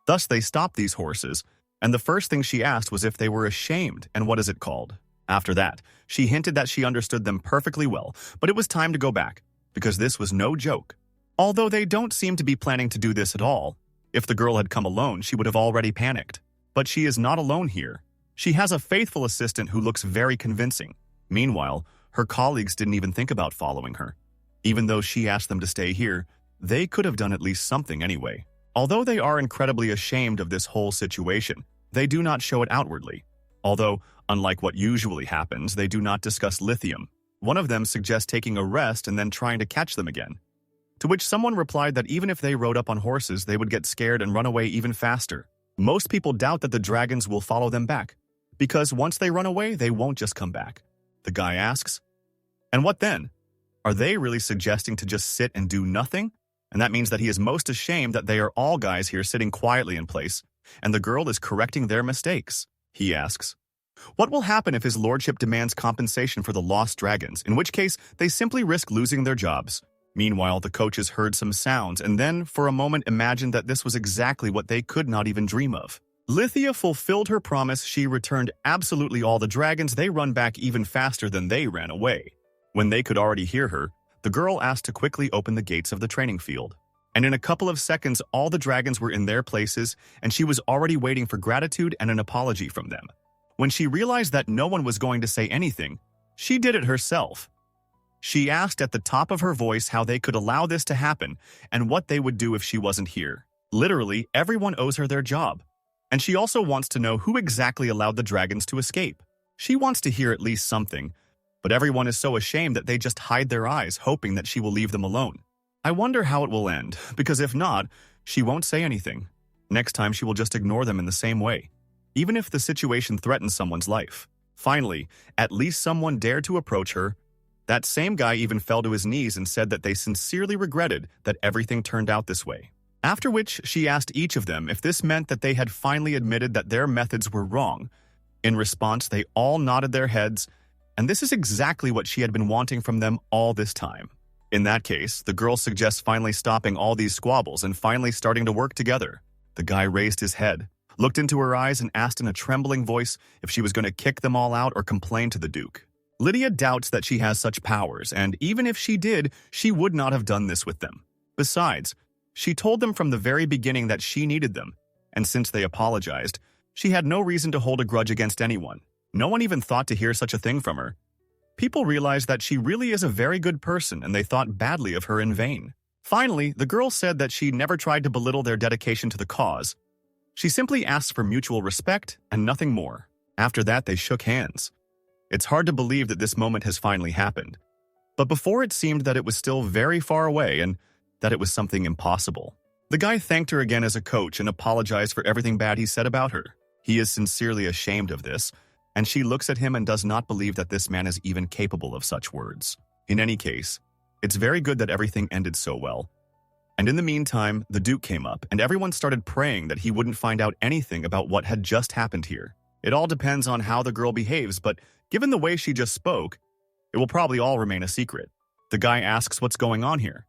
Thus they stopped these horses, and the first thing she asked was if they were ashamed and what is it called. After that, she hinted that she understood them perfectly well, but it was time to go back, because this was no joke. Although they don't seem to be planning to do this at all. If the girl had come alone, she would have already panicked. But she is not alone here. She has a faithful assistant who looks very convincing. Meanwhile, her colleagues didn't even think about following her. Even though she asked them to stay here, they could have done at least something anyway. Although they are incredibly ashamed of this whole situation, they do not show it outwardly. Although, unlike what usually happens, they do not discuss lithium. One of them suggests taking a rest and then trying to catch them again. To which someone replied that even if they rode up on horses, they would get scared and run away even faster. Most people doubt that the dragons will follow them back, because once they run away, they won't just come back. The guy asks, "And what then? Are they really suggesting to just sit and do nothing?" And that means that he is most ashamed that they are all guys here sitting quietly in place, and the girl is correcting their mistakes. He asks, "What will happen if his lordship demands compensation for the lost dragons, in which case they simply risk losing their jobs?" Meanwhile, the coaches heard some sounds and then, for a moment, imagined that this was exactly what they could not even dream of. Lithia fulfilled her promise. She returned absolutely all the dragons. They run back even faster than they ran away. When they could already hear her, the girl asked to quickly open the gates of the training field. And in a couple of seconds, all the dragons were in their places, and she was already waiting for gratitude and an apology from them. When she realized that no one was going to say anything, she did it herself. She asked at the top of her voice how they could allow this to happen and what they would do if she wasn't here. Literally, everyone owes her their job. And she also wants to know who exactly allowed the dragons to escape. She wants to hear at least something, but everyone is so ashamed that they just hide their eyes, hoping that she will leave them alone. I wonder how it will end, because if not, she won't say anything. Next time she will just ignore them in the same way, even if the situation threatens someone's life. Finally, at least someone dared to approach her. That same guy even fell to his knees and said that they sincerely regretted that everything turned out this way. After which, she asked each of them if this meant that they had finally admitted that their methods were wrong. In response, they all nodded their heads, and this is exactly what she had been wanting from them all this time. In that case, the girl suggests finally stopping all these squabbles and finally starting to work together. The guy raised his head, looked into her eyes, and asked in a trembling voice if she was going to kick them all out or complain to the Duke. Lydia doubts that she has such powers, and even if she did, she would not have done this with them. Besides, she told them from the very beginning that she needed them, and since they apologized, she had no reason to hold a grudge against anyone. No one even thought to hear such a thing from her. People realized that she really is a very good person, and they thought badly of her in vain. Finally, the girl said that she never tried to belittle their dedication to the cause. She simply asked for mutual respect and nothing more. After that, they shook hands. It's hard to believe that this moment has finally happened. But before it seemed that it was still very far away and that it was something impossible. The guy thanked her again as a coach and apologized for everything bad he said about her. He is sincerely ashamed of this, and she looks at him and does not believe that this man is even capable of such words. In any case, it's very good that everything ended so well. And in the meantime, the Duke came up, and everyone started praying that he wouldn't find out anything about what had just happened here. It all depends on how the girl behaves, but given the way she just spoke, it will probably all remain a secret. The guy asks what's going on here.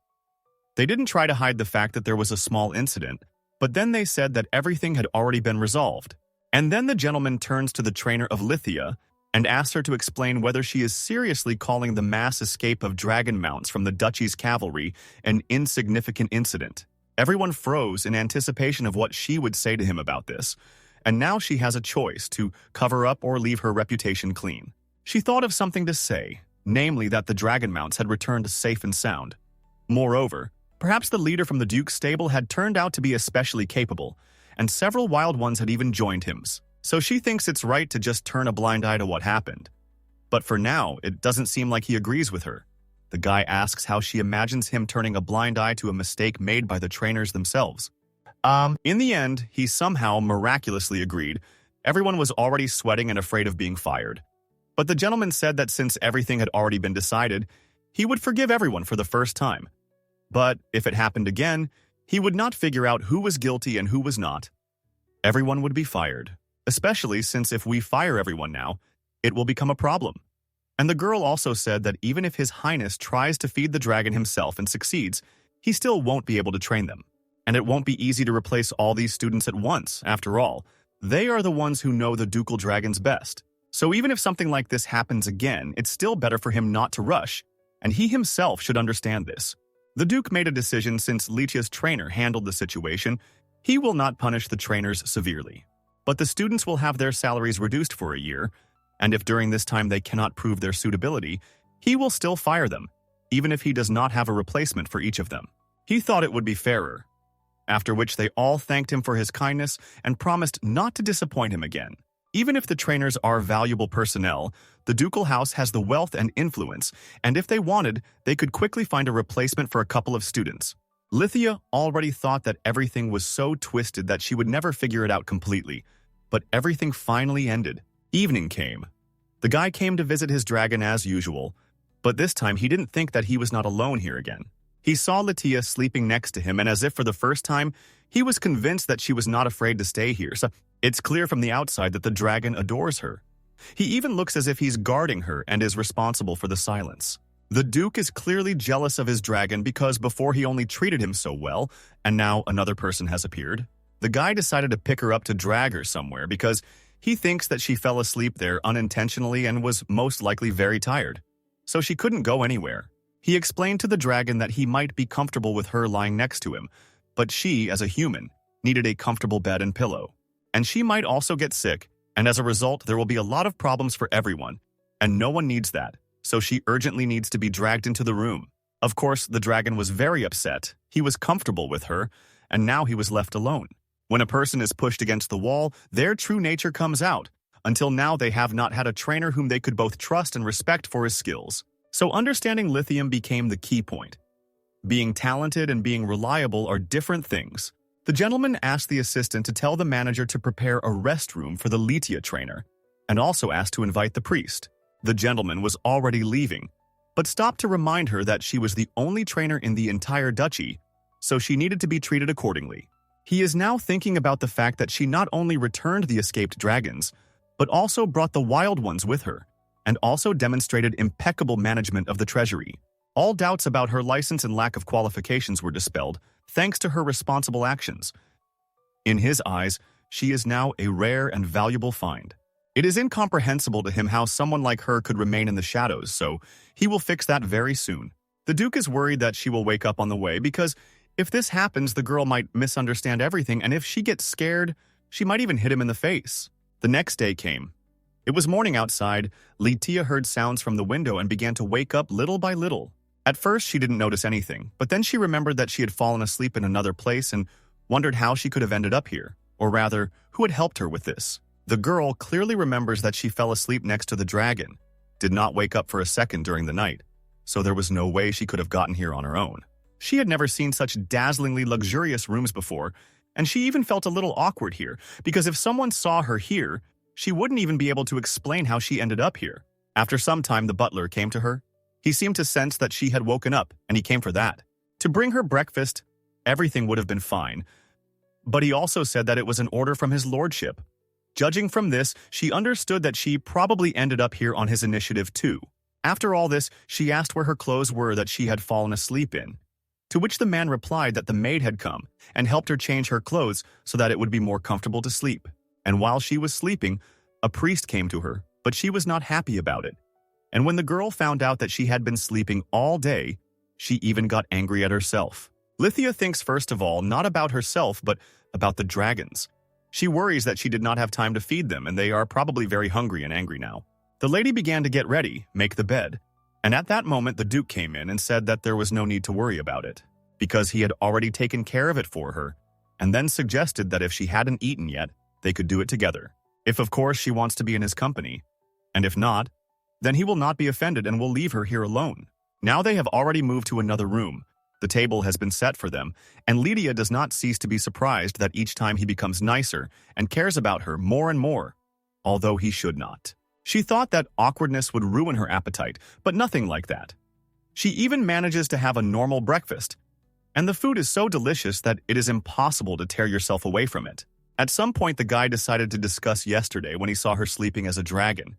They didn't try to hide the fact that there was a small incident, but then they said that everything had already been resolved. And then the gentleman turns to the trainer of Lithia and asks her to explain whether she is seriously calling the mass escape of dragon mounts from the duchy's cavalry an insignificant incident. Everyone froze in anticipation of what she would say to him about this, and now she has a choice to cover up or leave her reputation clean. She thought of something to say, namely that the dragon mounts had returned safe and sound. Moreover, perhaps the leader from the Duke's stable had turned out to be especially capable, and several wild ones had even joined him. So she thinks it's right to just turn a blind eye to what happened. But for now, it doesn't seem like he agrees with her. The guy asks how she imagines him turning a blind eye to a mistake made by the trainers themselves. In the end, he somehow miraculously agreed. Everyone was already sweating and afraid of being fired. But the gentleman said that since everything had already been decided, he would forgive everyone for the first time. But if it happened again, he would not figure out who was guilty and who was not. Everyone would be fired, especially since if we fire everyone now, it will become a problem. And the girl also said that even if His Highness tries to feed the dragon himself and succeeds, he still won't be able to train them. And it won't be easy to replace all these students at once. After all, they are the ones who know the ducal dragons best. So even if something like this happens again, it's still better for him not to rush, and he himself should understand this. The Duke made a decision since Lydia's trainer handled the situation. He will not punish the trainers severely. But the students will have their salaries reduced for a year, and if during this time they cannot prove their suitability, he will still fire them, even if he does not have a replacement for each of them. He thought it would be fairer. After which they all thanked him for his kindness and promised not to disappoint him again. Even if the trainers are valuable personnel, the ducal house has the wealth and influence, and if they wanted, they could quickly find a replacement for a couple of students. Lithia already thought that everything was so twisted that she would never figure it out completely, but everything finally ended. Evening came. The guy came to visit his dragon as usual, but this time he didn't think that he was not alone here again. He saw Lithia sleeping next to him, and as if for the first time, he was convinced that she was not afraid to stay here. So it's clear from the outside that the dragon adores her. He even looks as if he's guarding her and is responsible for the silence. The Duke is clearly jealous of his dragon because before he only treated him so well, and now another person has appeared. The guy decided to pick her up to drag her somewhere because he thinks that she fell asleep there unintentionally and was most likely very tired. So she couldn't go anywhere. He explained to the dragon that he might be comfortable with her lying next to him, but she, as a human, needed a comfortable bed and pillow. And she might also get sick, and as a result, there will be a lot of problems for everyone, and no one needs that, so she urgently needs to be dragged into the room. Of course, the dragon was very upset. He was comfortable with her, and now he was left alone. When a person is pushed against the wall, their true nature comes out. Until now, they have not had a trainer whom they could both trust and respect for his skills. So understanding lithium became the key point. Being talented and being reliable are different things. The gentleman asked the assistant to tell the manager to prepare a restroom for the Lydia trainer, and also asked to invite the priest. The gentleman was already leaving, but stopped to remind her that she was the only trainer in the entire duchy, so she needed to be treated accordingly. He is now thinking about the fact that she not only returned the escaped dragons, but also brought the wild ones with her, and also demonstrated impeccable management of the treasury. All doubts about her license and lack of qualifications were dispelled, thanks to her responsible actions. In his eyes, she is now a rare and valuable find. It is incomprehensible to him how someone like her could remain in the shadows, so he will fix that very soon. The Duke is worried that she will wake up on the way because if this happens, the girl might misunderstand everything, and if she gets scared, she might even hit him in the face. The next day came. It was morning outside. Lithia heard sounds from the window and began to wake up little by little. At first, she didn't notice anything, but then she remembered that she had fallen asleep in another place and wondered how she could have ended up here, or rather, who had helped her with this. The girl clearly remembers that she fell asleep next to the dragon, did not wake up for a second during the night, so there was no way she could have gotten here on her own. She had never seen such dazzlingly luxurious rooms before, and she even felt a little awkward here, because if someone saw her here, she wouldn't even be able to explain how she ended up here. After some time, the butler came to her. He seemed to sense that she had woken up, and he came for that. To bring her breakfast, everything would have been fine, but he also said that it was an order from his lordship. Judging from this, she understood that she probably ended up here on his initiative too. After all this, she asked where her clothes were that she had fallen asleep in, to which the man replied that the maid had come and helped her change her clothes so that it would be more comfortable to sleep. And while she was sleeping, a priest came to her, but she was not happy about it. And when the girl found out that she had been sleeping all day, she even got angry at herself. Lithia thinks first of all not about herself, but about the dragons. She worries that she did not have time to feed them, and they are probably very hungry and angry now. The lady began to get ready, make the bed, and at that moment the Duke came in and said that there was no need to worry about it, because he had already taken care of it for her, and then suggested that if she hadn't eaten yet, they could do it together. If of course she wants to be in his company, and if not, then he will not be offended and will leave her here alone. Now they have already moved to another room. The table has been set for them, and Lydia does not cease to be surprised that each time he becomes nicer and cares about her more and more, although he should not. She thought that awkwardness would ruin her appetite, but nothing like that. She even manages to have a normal breakfast, and the food is so delicious that it is impossible to tear yourself away from it. At some point, the guy decided to discuss yesterday when he saw her sleeping as a dragon.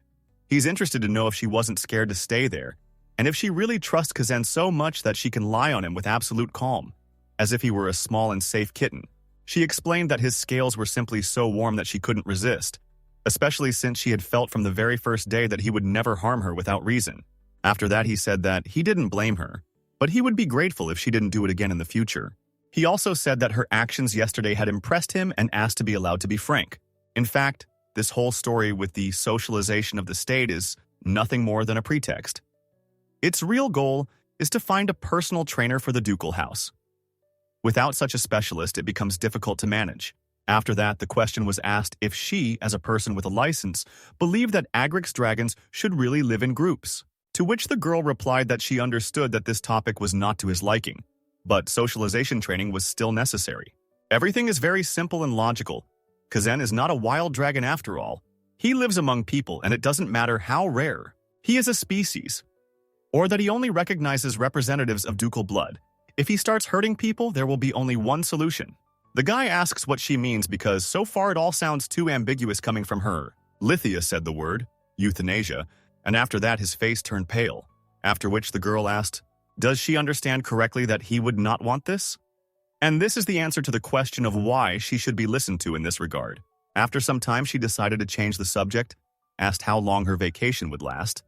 He's interested to know if she wasn't scared to stay there, and if she really trusts Kazan so much that she can lie on him with absolute calm, as if he were a small and safe kitten. She explained that his scales were simply so warm that she couldn't resist, especially since she had felt from the very first day that he would never harm her without reason. After that, he said that he didn't blame her, but he would be grateful if she didn't do it again in the future. He also said that her actions yesterday had impressed him and asked to be allowed to be frank. In fact, this whole story with the socialization of the state is nothing more than a pretext. Its real goal is to find a personal trainer for the ducal house. Without such a specialist, it becomes difficult to manage. After that, the question was asked if she, as a person with a license, believed that Agric's dragons should really live in groups, to which the girl replied that she understood that this topic was not to his liking, but socialization training was still necessary. Everything is very simple and logical. Kazan is not a wild dragon after all. He lives among people, and it doesn't matter how rare. He is a species, or that he only recognizes representatives of ducal blood. If he starts hurting people, there will be only one solution. The guy asks what she means because so far it all sounds too ambiguous coming from her. Lithia said the word, euthanasia, and after that his face turned pale, after which the girl asked, does she understand correctly that he would not want this? And this is the answer to the question of why she should be listened to in this regard. After some time, she decided to change the subject, asked how long her vacation would last,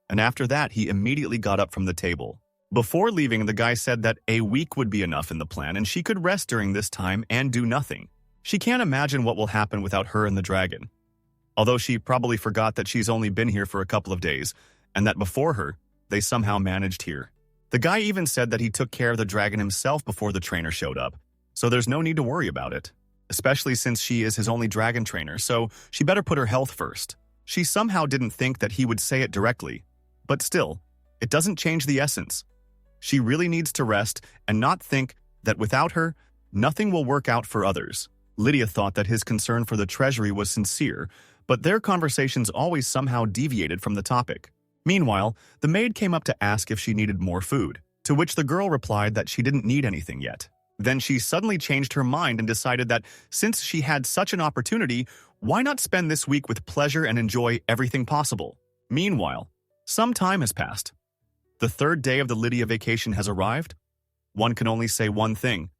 and after that, he immediately got up from the table. Before leaving, the guy said that a week would be enough in the plan and she could rest during this time and do nothing. She can't imagine what will happen without her and the dragon. Although she probably forgot that she's only been here for a couple of days, and that before her, they somehow managed here. The guy even said that he took care of the dragon himself before the trainer showed up, so there's no need to worry about it. Especially since she is his only dragon trainer, so she better put her health first. She somehow didn't think that he would say it directly, but still, it doesn't change the essence. She really needs to rest and not think that without her, nothing will work out for others. Lydia thought that his concern for the treasury was sincere, but their conversations always somehow deviated from the topic. Meanwhile, the maid came up to ask if she needed more food, to which the girl replied that she didn't need anything yet. Then she suddenly changed her mind and decided that since she had such an opportunity, why not spend this week with pleasure and enjoy everything possible? Meanwhile, some time has passed. The third day of the Lydia vacation has arrived. One can only say one thing.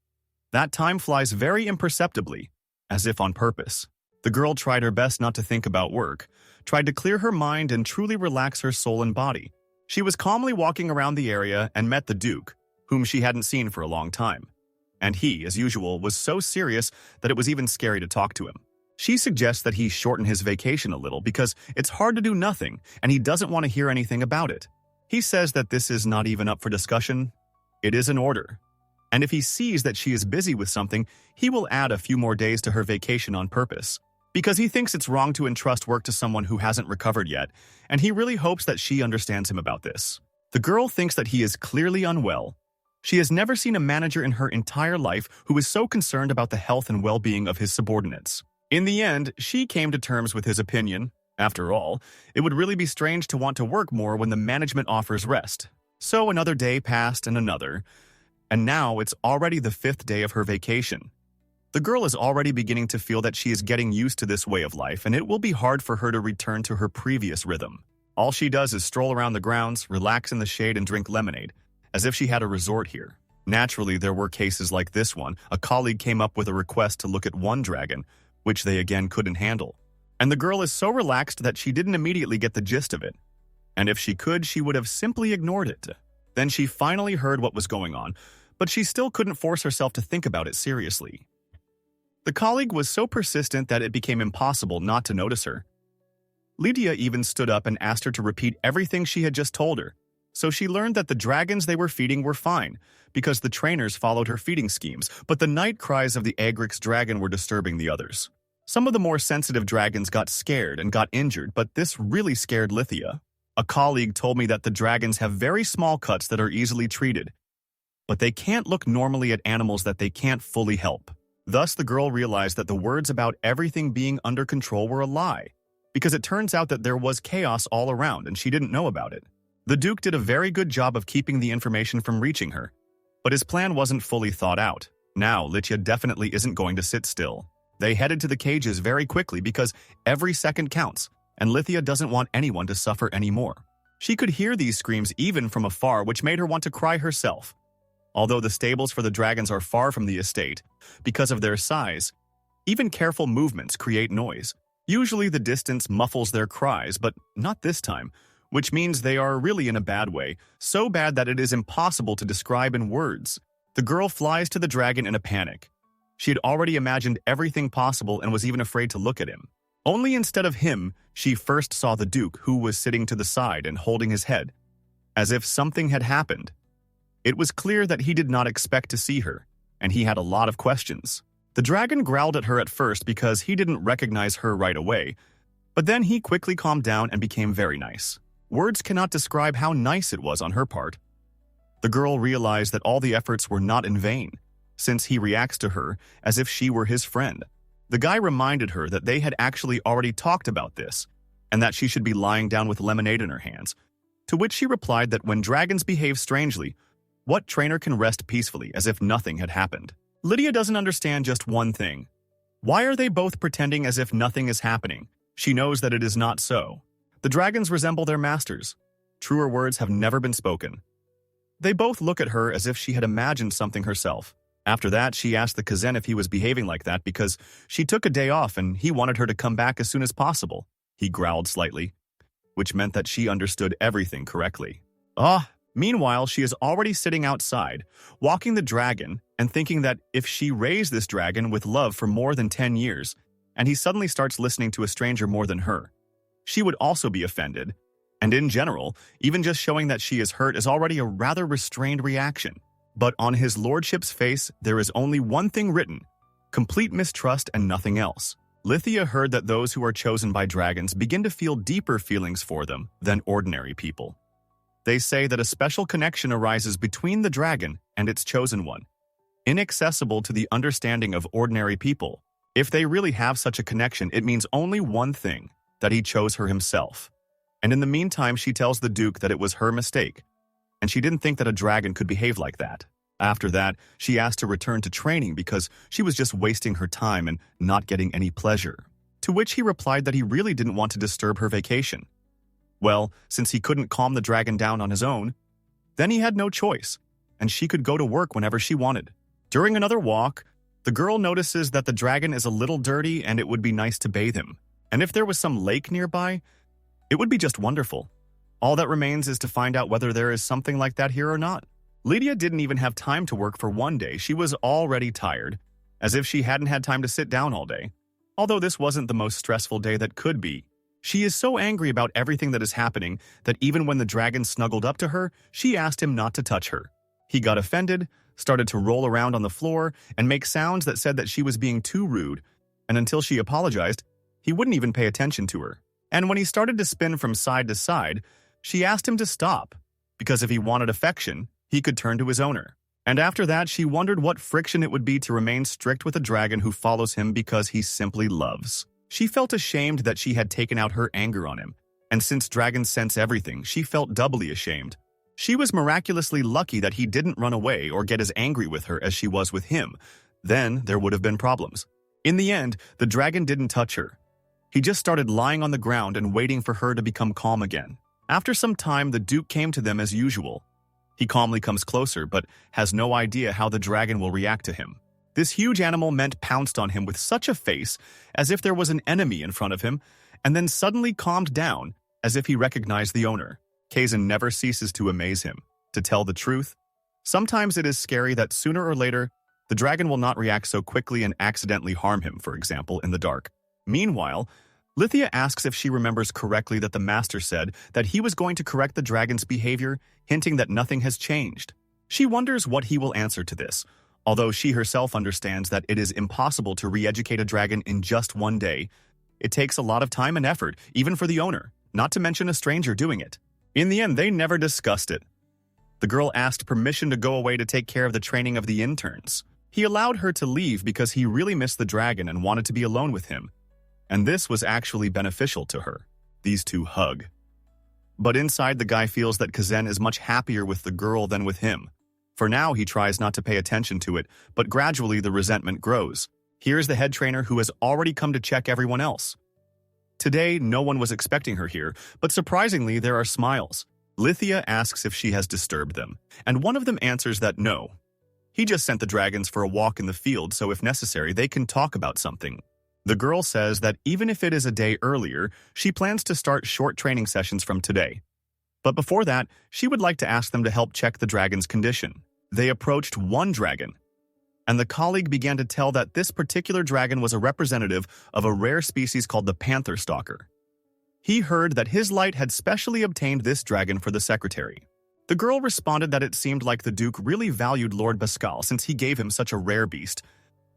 That time flies very imperceptibly, as if on purpose. The girl tried her best not to think about work, tried to clear her mind and truly relax her soul and body. She was calmly walking around the area and met the Duke, whom she hadn't seen for a long time. And he, as usual, was so serious that it was even scary to talk to him. She suggests that he shorten his vacation a little because it's hard to do nothing and he doesn't want to hear anything about it. He says that this is not even up for discussion. It is an order. And if he sees that she is busy with something, he will add a few more days to her vacation on purpose. Because he thinks it's wrong to entrust work to someone who hasn't recovered yet, and he really hopes that she understands him about this. The girl thinks that he is clearly unwell. She has never seen a manager in her entire life who is so concerned about the health and well-being of his subordinates. In the end, she came to terms with his opinion. After all, it would really be strange to want to work more when the management offers rest. So another day passed and another, and now it's already the 5th day of her vacation. The girl is already beginning to feel that she is getting used to this way of life, and it will be hard for her to return to her previous rhythm. All she does is stroll around the grounds, relax in the shade, and drink lemonade, as if she had a resort here. Naturally, there were cases like this one. A colleague came up with a request to look at one dragon, which they again couldn't handle. And the girl is so relaxed that she didn't immediately get the gist of it. And if she could, she would have simply ignored it. Then she finally heard what was going on, but she still couldn't force herself to think about it seriously. The colleague was so persistent that it became impossible not to notice her. Lydia even stood up and asked her to repeat everything she had just told her. So she learned that the dragons they were feeding were fine, because the trainers followed her feeding schemes, but the night cries of the outraged dragon were disturbing the others. Some of the more sensitive dragons got scared and got injured, but this really scared Lithia. A colleague told me that the dragons have very small cuts that are easily treated, but they can't look normally at animals that they can't fully help. Thus, the girl realized that the words about everything being under control were a lie, because it turns out that there was chaos all around and she didn't know about it. The Duke did a very good job of keeping the information from reaching her, but his plan wasn't fully thought out. Now, Lydia definitely isn't going to sit still. They headed to the cages very quickly because every second counts, and Lithia doesn't want anyone to suffer anymore. She could hear these screams even from afar, which made her want to cry herself. Although the stables for the dragons are far from the estate, because of their size, even careful movements create noise. Usually the distance muffles their cries, but not this time, which means they are really in a bad way, so bad that it is impossible to describe in words. The girl flies to the dragon in a panic. She had already imagined everything possible and was even afraid to look at him. Only instead of him, she first saw the Duke, who was sitting to the side and holding his head, as if something had happened. It was clear that he did not expect to see her, and he had a lot of questions. The dragon growled at her at first because he didn't recognize her right away, but then he quickly calmed down and became very nice. Words cannot describe how nice it was on her part. The girl realized that all the efforts were not in vain, since he reacts to her as if she were his friend. The guy reminded her that they had actually already talked about this, and that she should be lying down with lemonade in her hands, to which she replied that when dragons behave strangely, what trainer can rest peacefully as if nothing had happened? Lydia doesn't understand just one thing. Why are they both pretending as if nothing is happening? She knows that it is not so. The dragons resemble their masters. Truer words have never been spoken. They both look at her as if she had imagined something herself. After that, she asked the Kazan if he was behaving like that because she took a day off and he wanted her to come back as soon as possible. He growled slightly, which meant that she understood everything correctly. Meanwhile, she is already sitting outside, walking the dragon and thinking that if she raised this dragon with love for more than 10 years, and he suddenly starts listening to a stranger more than her, she would also be offended. And in general, even just showing that she is hurt is already a rather restrained reaction. But on his lordship's face, there is only one thing written: complete mistrust and nothing else. Lithia heard that those who are chosen by dragons begin to feel deeper feelings for them than ordinary people. They say that a special connection arises between the dragon and its chosen one, inaccessible to the understanding of ordinary people. If they really have such a connection, it means only one thing: that he chose her himself. And in the meantime, she tells the Duke that it was her mistake, and she didn't think that a dragon could behave like that. After that, she asked to return to training because she was just wasting her time and not getting any pleasure. To which he replied that he really didn't want to disturb her vacation. Well, since he couldn't calm the dragon down on his own, then he had no choice, and she could go to work whenever she wanted. During another walk, the girl notices that the dragon is a little dirty and it would be nice to bathe him. And if there was some lake nearby, it would be just wonderful. All that remains is to find out whether there is something like that here or not. Lydia didn't even have time to work for one day. She was already tired, as if she hadn't had time to sit down all day. Although this wasn't the most stressful day that could be. She is so angry about everything that is happening that even when the dragon snuggled up to her, she asked him not to touch her. He got offended, started to roll around on the floor, and make sounds that said that she was being too rude, and until she apologized, he wouldn't even pay attention to her. And when he started to spin from side to side, she asked him to stop, because if he wanted affection, he could turn to his owner. And after that, she wondered what friction it would be to remain strict with a dragon who follows him because he simply loves. She felt ashamed that she had taken out her anger on him, and since dragons sense everything, she felt doubly ashamed. She was miraculously lucky that he didn't run away or get as angry with her as she was with him. Then there would have been problems. In the end, the dragon didn't touch her. He just started lying on the ground and waiting for her to become calm again. After some time, the Duke came to them as usual. He calmly comes closer, but has no idea how the dragon will react to him. This huge animal pounced on him with such a face, as if there was an enemy in front of him, and then suddenly calmed down, as if he recognized the owner. Kazan never ceases to amaze him. To tell the truth, sometimes it is scary that sooner or later, the dragon will not react so quickly and accidentally harm him, for example, in the dark. Meanwhile, Lithia asks if she remembers correctly that the master said that he was going to correct the dragon's behavior, hinting that nothing has changed. She wonders what he will answer to this, although she herself understands that it is impossible to re-educate a dragon in just one day. It takes a lot of time and effort, even for the owner, not to mention a stranger doing it. In the end, they never discussed it. The girl asked permission to go away to take care of the training of the interns. He allowed her to leave because he really missed the dragon and wanted to be alone with him. And this was actually beneficial to her. These two hug. But inside, the guy feels that Kazan is much happier with the girl than with him. For now, he tries not to pay attention to it, but gradually the resentment grows. Here's the head trainer who has already come to check everyone else. Today, no one was expecting her here, but surprisingly, there are smiles. Lithia asks if she has disturbed them, and one of them answers that no. He just sent the dragons for a walk in the field, so if necessary, they can talk about something. The girl says that even if it is a day earlier, she plans to start short training sessions from today. But before that, she would like to ask them to help check the dragon's condition. They approached one dragon, and the colleague began to tell that this particular dragon was a representative of a rare species called the panther stalker. He heard that his light had specially obtained this dragon for the secretary. The girl responded that it seemed like the Duke really valued Lord Pascal since he gave him such a rare beast.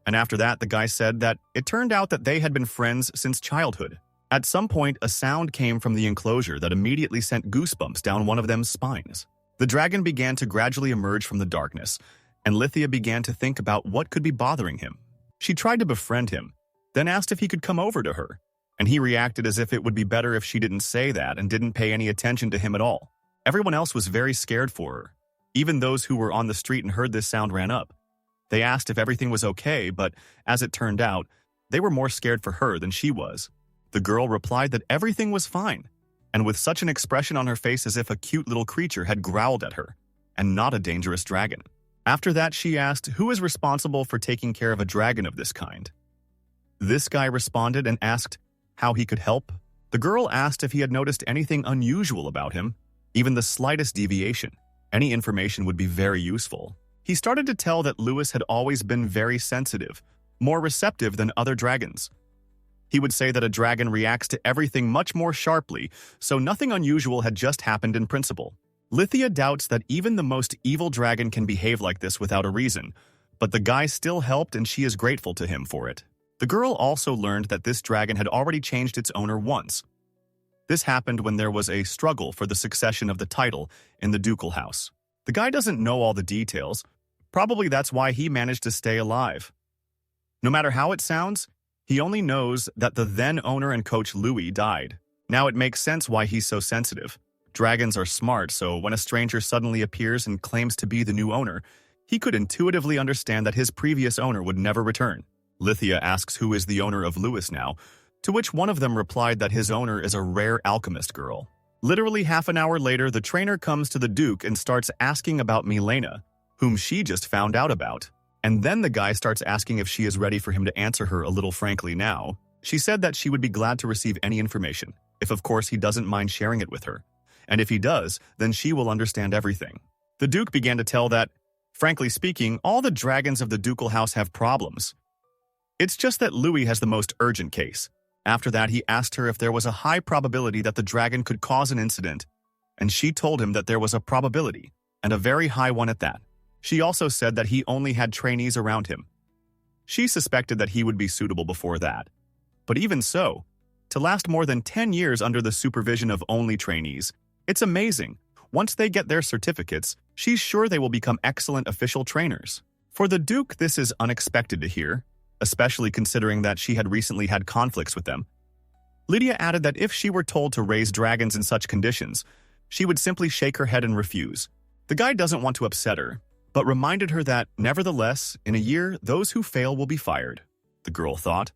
And after that, the guy said that it turned out that they had been friends since childhood. At some point, a sound came from the enclosure that immediately sent goosebumps down one of them's spines. The dragon began to gradually emerge from the darkness, and Lithia began to think about what could be bothering him. She tried to befriend him, then asked if he could come over to her, and he reacted as if it would be better if she didn't say that and didn't pay any attention to him at all. Everyone else was very scared for her. Even those who were on the street and heard this sound ran up. They asked if everything was okay, but as it turned out, they were more scared for her than she was. The girl replied that everything was fine, and with such an expression on her face as if a cute little creature had growled at her, and not a dangerous dragon. After that, she asked who is responsible for taking care of a dragon of this kind. This guy responded and asked how he could help. The girl asked if he had noticed anything unusual about him, even the slightest deviation, Any information would be very useful. He started to tell that Lewis had always been very sensitive, more receptive than other dragons. He would say that a dragon reacts to everything much more sharply, so nothing unusual had just happened in principle. Lithia doubts that even the most evil dragon can behave like this without a reason, but the guy still helped and she is grateful to him for it. The girl also learned that this dragon had already changed its owner once. This happened when there was a struggle for the succession of the title in the ducal house. The guy doesn't know all the details. Probably that's why he managed to stay alive. No matter how it sounds, he only knows that the then owner and coach Louis died. Now it makes sense why he's so sensitive. Dragons are smart, so when a stranger suddenly appears and claims to be the new owner, he could intuitively understand that his previous owner would never return. Lithia asks who is the owner of Lewis now, to which one of them replied that his owner is a rare alchemist girl. Literally half an hour later, the trainer comes to the Duke and starts asking about Milena, whom she just found out about. And then the guy starts asking if she is ready for him to answer her a little frankly now. She said that she would be glad to receive any information, if of course he doesn't mind sharing it with her. And if he does, then she will understand everything. The Duke began to tell that, frankly speaking, all the dragons of the ducal house have problems. It's just that Louis has the most urgent case. After that, he asked her if there was a high probability that the dragon could cause an incident, and she told him that there was a probability, and a very high one at that. She also said that he only had trainees around him. She suspected that he would be suitable before that. But even so, to last more than 10 years under the supervision of only trainees, it's amazing. Once they get their certificates, she's sure they will become excellent official trainers. For the Duke, this is unexpected to hear, especially considering that she had recently had conflicts with them. Lydia added that if she were told to raise dragons in such conditions, she would simply shake her head and refuse. The guy doesn't want to upset her, but reminded her that, nevertheless, in a year, those who fail will be fired. The girl thought.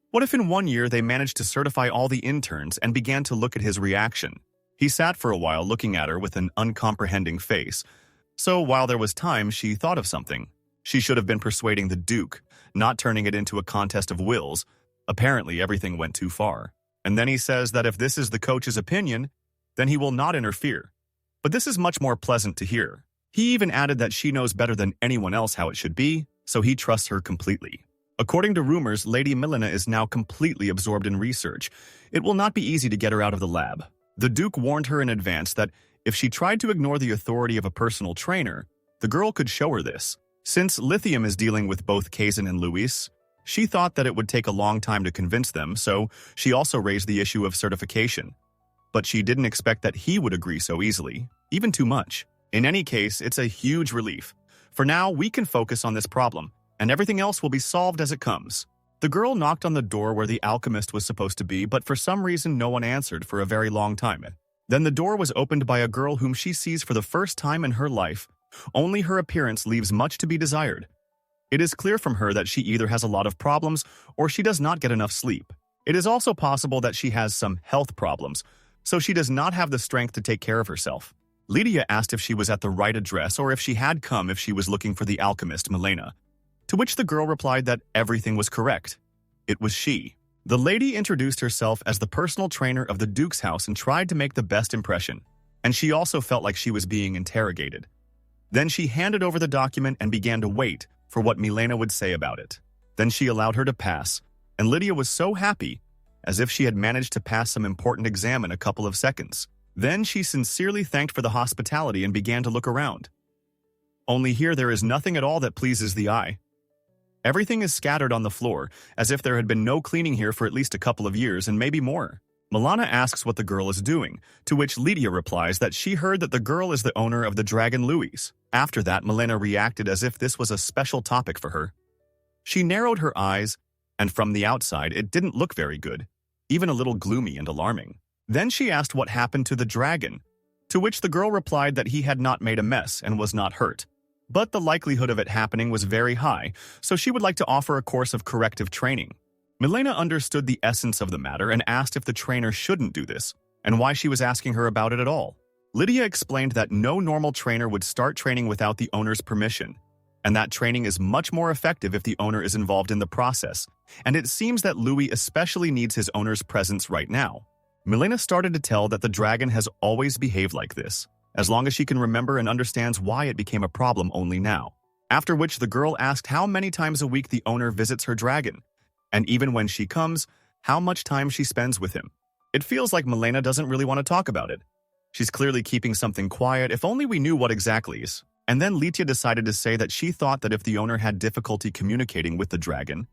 What if in 1 year they managed to certify all the interns and began to look at his reaction? He sat for a while looking at her with an uncomprehending face. So while there was time, she thought of something. She should have been persuading the Duke, not turning it into a contest of wills. Apparently, everything went too far. And then he says that if this is the coach's opinion, then he will not interfere. But this is much more pleasant to hear. He even added that she knows better than anyone else how it should be, so he trusts her completely. According to rumors, Lady Milena is now completely absorbed in research. It will not be easy to get her out of the lab. The Duke warned her in advance that if she tried to ignore the authority of a personal trainer, the girl could show her this. Since Lithium is dealing with both Kazan and Luis, she thought that it would take a long time to convince them, so she also raised the issue of certification. But she didn't expect that he would agree so easily, even too much. In any case, it's a huge relief. For now, we can focus on this problem, and everything else will be solved as it comes. The girl knocked on the door where the alchemist was supposed to be, but for some reason no one answered for a very long time. Then the door was opened by a girl whom she sees for the first time in her life. Only her appearance leaves much to be desired. It is clear from her that she either has a lot of problems or she does not get enough sleep. It is also possible that she has some health problems, so she does not have the strength to take care of herself. Lydia asked if she was at the right address or if she had come if she was looking for the alchemist Milena, to which the girl replied that everything was correct. It was she. The lady introduced herself as the personal trainer of the Duke's house and tried to make the best impression, and she also felt like she was being interrogated. Then she handed over the document and began to wait for what Milena would say about it. Then she allowed her to pass, and Lydia was so happy, as if she had managed to pass some important exam in a couple of seconds. Then she sincerely thanked for the hospitality and began to look around. Only here there is nothing at all that pleases the eye. Everything is scattered on the floor, as if there had been no cleaning here for at least a couple of years and maybe more. Milena asks what the girl is doing, to which Lydia replies that she heard that the girl is the owner of the Dragon Louis. After that, Milena reacted as if this was a special topic for her. She narrowed her eyes, and from the outside it didn't look very good, even a little gloomy and alarming. Then she asked what happened to the dragon, to which the girl replied that he had not made a mess and was not hurt. But the likelihood of it happening was very high, so she would like to offer a course of corrective training. Milena understood the essence of the matter and asked if the trainer shouldn't do this, and why she was asking her about it at all. Lydia explained that no normal trainer would start training without the owner's permission, and that training is much more effective if the owner is involved in the process, and it seems that Louis especially needs his owner's presence right now. Milena started to tell that the dragon has always behaved like this. as long as she can remember and understands why it became a problem only now. After which the girl asked how many times a week the owner visits her dragon, and even when she comes, how much time she spends with him. It feels like Milena doesn't really want to talk about it. She's clearly keeping something quiet, if only we knew what exactly is. And then Lithia decided to say that she thought that if the owner had difficulty communicating with the dragon,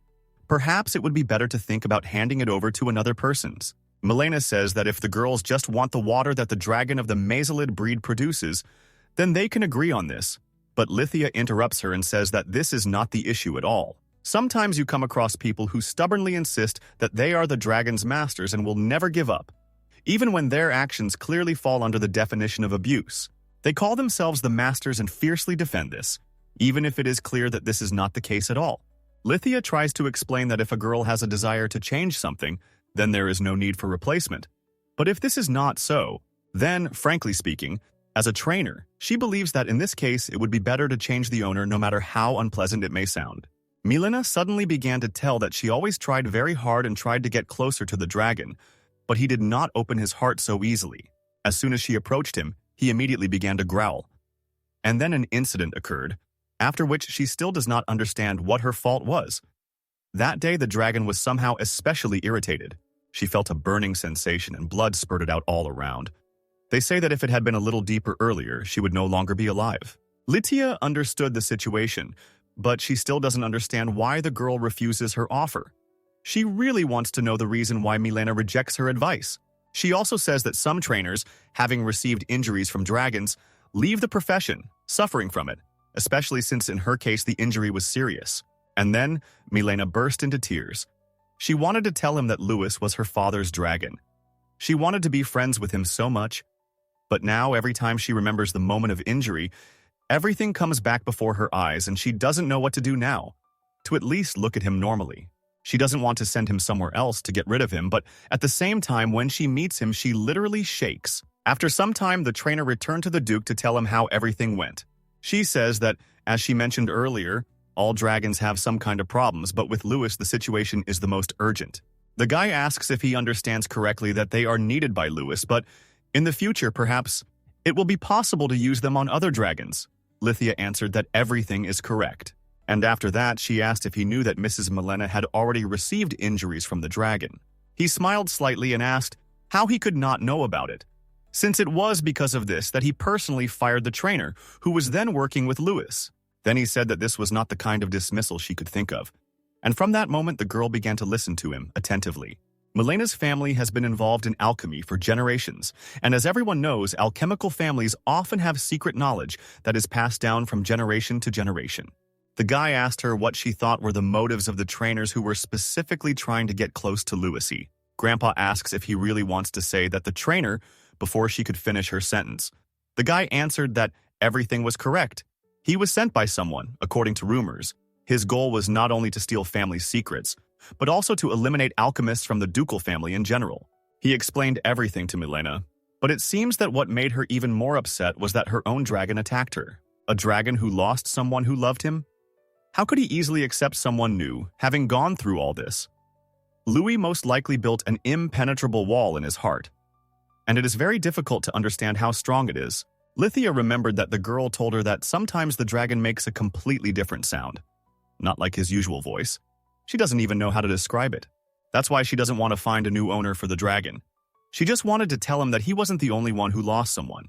perhaps it would be better to think about handing it over to another person's. Milena says that if the girls just want the water that the dragon of the Mazalid breed produces, then they can agree on this. But Lithia interrupts her and says that this is not the issue at all. Sometimes you come across people who stubbornly insist that they are the dragon's masters and will never give up, even when their actions clearly fall under the definition of abuse. They call themselves the masters and fiercely defend this, even if it is clear that this is not the case at all. Lithia tries to explain that if a girl has a desire to change something, then there is no need for replacement. But if this is not so, then, frankly speaking, as a trainer, she believes that in this case it would be better to change the owner no matter how unpleasant it may sound. Milena suddenly began to tell that she always tried very hard and tried to get closer to the dragon, but he did not open his heart so easily. As soon as she approached him, he immediately began to growl. And then an incident occurred, after which she still does not understand what her fault was. That day the dragon was somehow especially irritated. She felt a burning sensation and blood spurted out all around. They say that if it had been a little deeper earlier, she would no longer be alive. Lydia understood the situation, but she still doesn't understand why the girl refuses her offer. She really wants to know the reason why Milena rejects her advice. She also says that some trainers, having received injuries from dragons, leave the profession, suffering from it, especially since in her case the injury was serious. And then Milena burst into tears. She wanted to tell him that Louis was her father's dragon. She wanted to be friends with him so much, but now every time she remembers the moment of injury, everything comes back before her eyes and she doesn't know what to do now. To at least look at him normally. She doesn't want to send him somewhere else to get rid of him, but at the same time when she meets him she literally shakes. After some time the trainer returned to the Duke to tell him how everything went. She says that, as she mentioned earlier, all dragons have some kind of problems, but with Louis the situation is the most urgent. The guy asks if he understands correctly that they are needed by Louis, but in the future perhaps it will be possible to use them on other dragons. Lithia answered that everything is correct. And after that she asked if he knew that Mrs. Milena had already received injuries from the dragon. He smiled slightly and asked how he could not know about it, since it was because of this that he personally fired the trainer, who was then working with Louis. Then he said that this was not the kind of dismissal she could think of. And from that moment the girl began to listen to him attentively. Milena's family has been involved in alchemy for generations, and as everyone knows, alchemical families often have secret knowledge that is passed down from generation to generation. The guy asked her what she thought were the motives of the trainers who were specifically trying to get close to Louis. Grandpa asks if he really wants to say that the trainer before she could finish her sentence. The guy answered that everything was correct. He was sent by someone, according to rumors. His goal was not only to steal family secrets, but also to eliminate alchemists from the ducal family in general. He explained everything to Milena, but it seems that what made her even more upset was that her own dragon attacked her. A dragon who lost someone who loved him? How could he easily accept someone new, having gone through all this? Louis most likely built an impenetrable wall in his heart, and it is very difficult to understand how strong it is. Lithia remembered that the girl told her that sometimes the dragon makes a completely different sound, not like his usual voice. She doesn't even know how to describe it. That's why she doesn't want to find a new owner for the dragon. She just wanted to tell him that he wasn't the only one who lost someone.